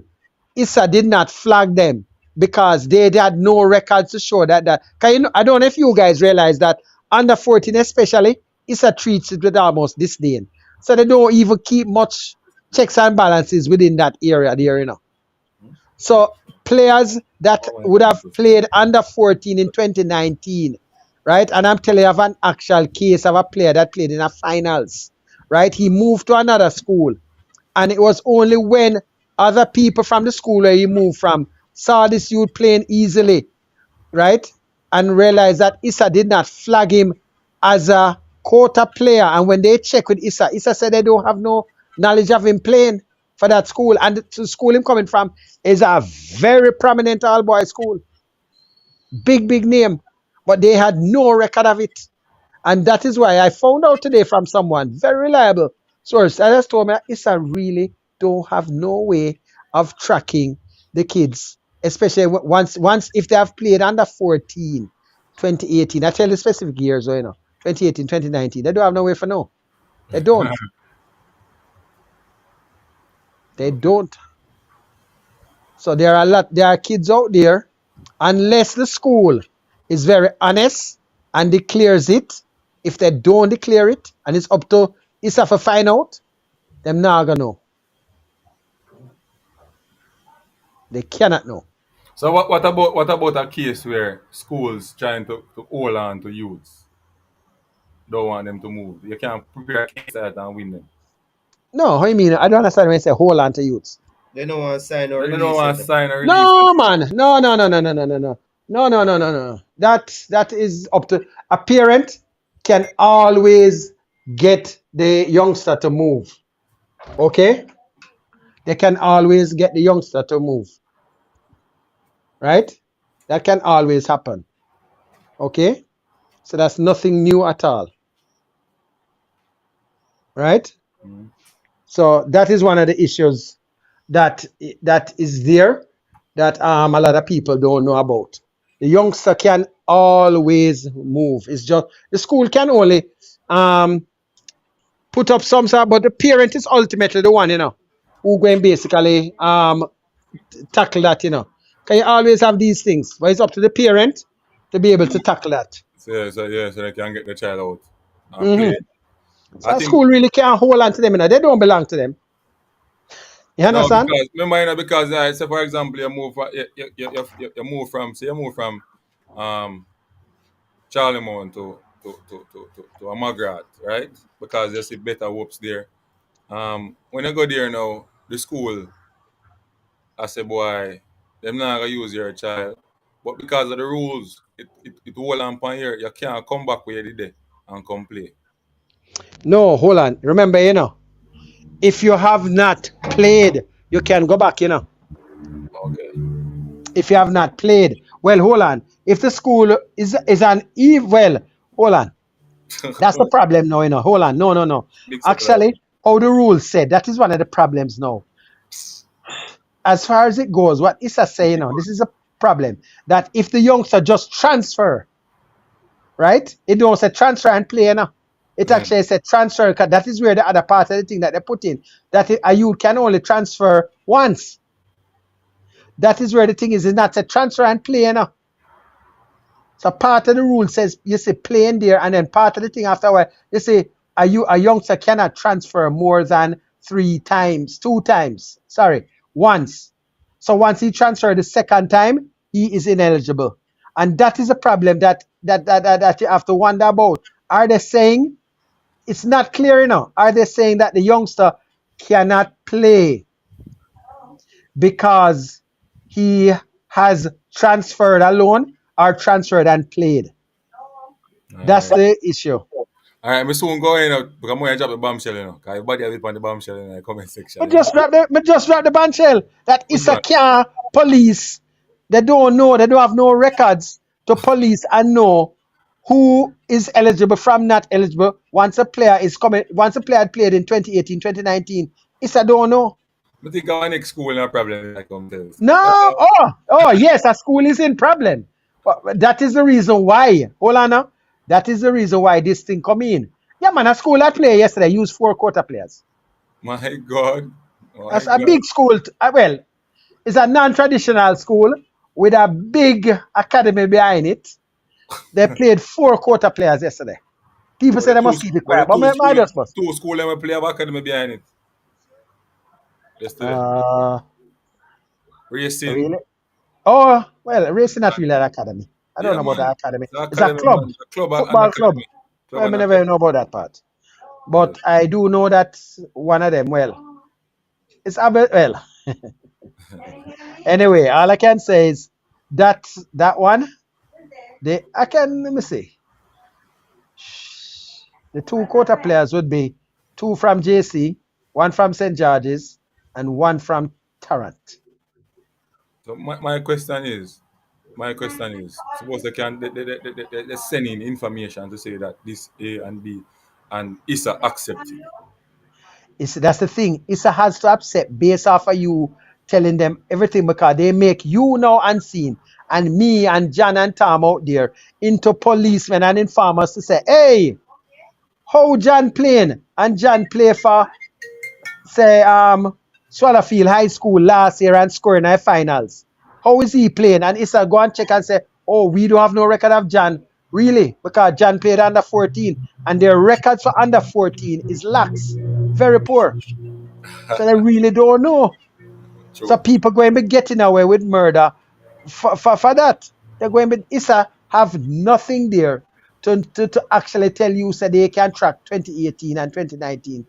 Issa did not flag them because they had no records to show that. Can you know, I don't know if you guys realize that under 14 especially, Issa treats it with almost disdain. So they don't even keep much checks and balances within that area there, you know. So players that Oh, would have played under 14 in 2019, right? And I'm telling you of an actual case of a player that played in a finals, right? He moved to another school. And it was only when other people from the school where he moved from saw this youth playing easily, right? And realized that Issa did not flag him as a quota player. And when they check with Issa, Issa said they don't have no knowledge of him playing for that school. And the school him coming from is a very prominent all boy school. Big name. But they had no record of it. And that is why I found out today from someone, very reliable source, that just told me that Issa really don't have no way of tracking the kids, especially once if they have played under 14, 2018. I tell you specific years, you know, 2018, 2019. They don't have no way for no. They don't. They don't. So there are kids out there, unless the school is very honest and declares it. If they don't declare it, and it's up to Issa to find out, them not gonna know. They cannot know. So what about a case where schools trying to hold on to youths, don't want them to move? You can't prepare against that and win them. No, how you mean? I don't understand when you say hold on to youths. They don't want to sign or They don't release want them. to sign or release them. No, man. No. No. That is up to a parent can always get the youngster to move. Okay? They can always get the youngster to move. Right? That can always happen. Okay? So that's nothing new at all. Right? Mm. So that is one of the issues that is there that a lot of people don't know about. The youngster can always move. It's just the school can only put up some sort, but the parent is ultimately the one, you know, who going basically tackle that, you know. Can you always have these things? But it's up to the parent to be able to tackle that. So they can get the child out and Hmm play. So I a think school really can't hold on to them, you know. They don't belong to them. You no, understand? because remember, you know, because say for example, you move from um Charlie Mount to a Magrat, right? Because you see better whoops there. When you go there now, the school, I say, boy, them not gonna use your child. But because of the rules, it hold on upon here. You can't come back where you did there and come play. No, hold on. Remember, you know, if you have not played, you can go back, you know. Okay. If you have not played, well, hold on. If the school is an well, hold on. That's the problem now, you know. Hold on. No. Big circle out. Actually, how the rules said, that is one of the problems now. As far as it goes, what Issa saying, you know, this is a problem that if the youngster just transfer, right? It don't say transfer and play, you know. It Mm. actually said transfer, 'cause that is where the other part of the thing that they put in, that a youth can only transfer once. That is where the thing is. It's not a transfer and play, you know. So part of the rule says you say play in there, and then part of the thing after a while, you say a youngster cannot transfer more than 3 times, 2 times. Sorry, once. So once he transferred the second time, he is ineligible. And that is a problem that you have to wonder about. Are they saying it's not clear enough? Are they saying that the youngster cannot play because he has transferred alone or transferred and played? All That's right. the issue. All right, me soon go in because I'm going to drop the bombshell, you know. Because everybody have it on the bombshell in the comment section, But you know. just drop the bombshell that What's Issa that? can't police. They don't know. They don't have no records to police and know who is eligible from not eligible once a player is coming. Once a player had played in 2018, 2019, it's I don't know. I think our next school no problem like themselves. No, yes, a school is in problem. But that is the reason why. Hold on now. That is the reason why this thing come in. Yeah, man, a school I played yesterday used 4 quota players. My God. That's a big school. Well, it's a non-traditional school with a big academy behind it. They played 4 quota players yesterday. People say they must keep it quiet, but my just must. Two school them play have academy behind it yesterday. Uh, Racing. really? Oh, well, racing not really an academy. I don't Yeah, know about man. the academy. The It's a academy, club, man. The club and football club. academy. Club Well, I and never academy. know about that part. Yeah. But I do know that one of them, well, it's a bit, well. Anyway, all I can say is that one, let me see. The 2 quota players would be 2 from JC, 1 from St. George's, and 1 from Tarrant. So my question is, suppose they send in information to say that this A and B and ISA accepted. That's the thing. ISA has to accept based off of you telling them everything because they make you now unseen and me and John and Tom out there into policemen and informers to say, hey, how John playing? And John play for say Swallowfield High School last year and scoring in finals. How is he playing? And Issa go and check and say, oh, we don't have no record of John. Really? Because John played under 14 and their records for under 14 is lax. Very poor. So they really don't know. True. So people going to be getting away with murder for that. They're going to be, Issa have nothing there to actually tell you so they can track 2018 and 2019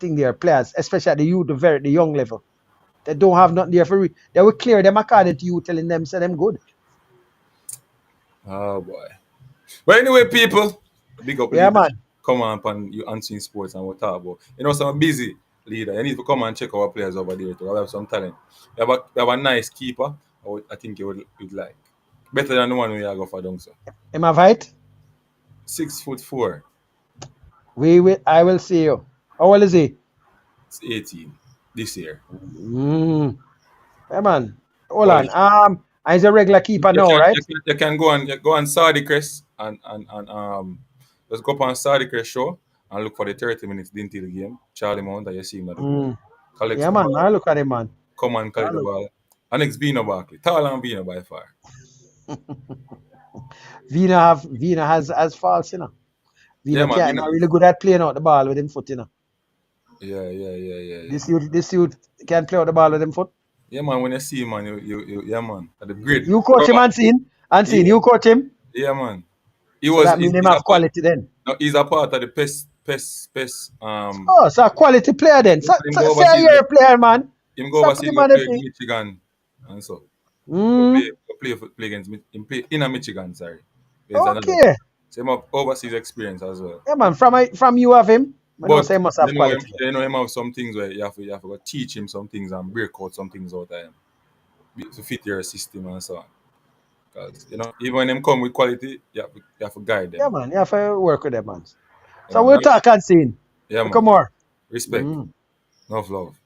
thing there players, especially at the youth, the young level. They don't have nothing there for they will clear them according to you telling them so them good. Oh boy. But anyway, people, big up Yeah, leader. man. Come on upon you unseen sports and we'll talk about. You know, some busy leader. You need to come and check our players over there too. We have some talent. We have a nice keeper. I think you would like. Better than the one we are go for down, sir. Am I right? 6'4". I will see you. How old is he? It's 18 this year. Yeah, man. Hold College. on. He's a regular keeper now, right? You can go on Saudi Crest and just go up on Saudi Crest show and look for the 30 minutes Dinty game. Charlie Mount that you see him at the goal. Collect Yeah, the man. ball. I look at him, man. Come and collect the ball. And it's Vino Barkley. Tall and Vino by far. Vina has faults, you know. Vina Yeah, man. not really good at playing out the ball with him foot, you know. Yeah. This youth can play out the ball with him foot. Yeah, man. When you see him, man, you yeah, man. At the grid. You coach him and seen. You coach him. Yeah, man. So that means him have quality then. No, he's a part of the PES. Oh, so a quality player then. So you're a player, man. Him go overseas, go play Michigan and so. Play against him play in Michigan, sorry. Okay. So him have overseas experience as well. Yeah, man. From you have him. But say must have quality. You know him have some things where you have to go teach him some things and break out some things out of him to fit your system and so on. Because even when them come with quality, you have to guide them. Yeah, man. You have to work with them, man. So we'll talk and see. Yeah, man. Come more. Respect. Enough love.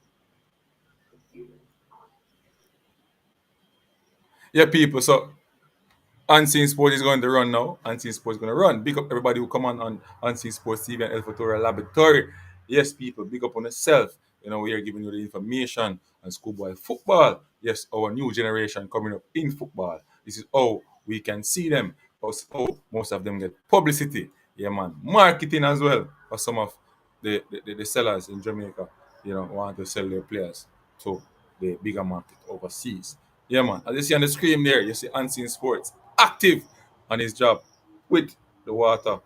Yeah, people. So Unseen Sports is going to run now. Unseen Sports is going to run. Big up everybody who come on Unseen Sports TV and El Futuro Laboratory. Yes, people, big up on yourself. We are giving you the information on schoolboy football. Yes, our new generation coming up in football. This is how we can see them. How most of them get publicity. Yeah, man. Marketing as well for some of the sellers in Jamaica. Want to sell their players to the bigger market overseas. Yeah, man. As you see on the screen there, you see Unseen Sports active on his job with the water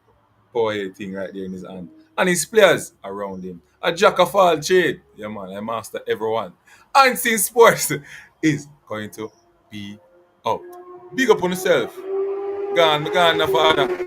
power thing right there in his hand. And his players around him. A jack of all trade. Yeah, man. I master everyone. Unseen Sports is going to be out. Big up on yourself. Gone, my father.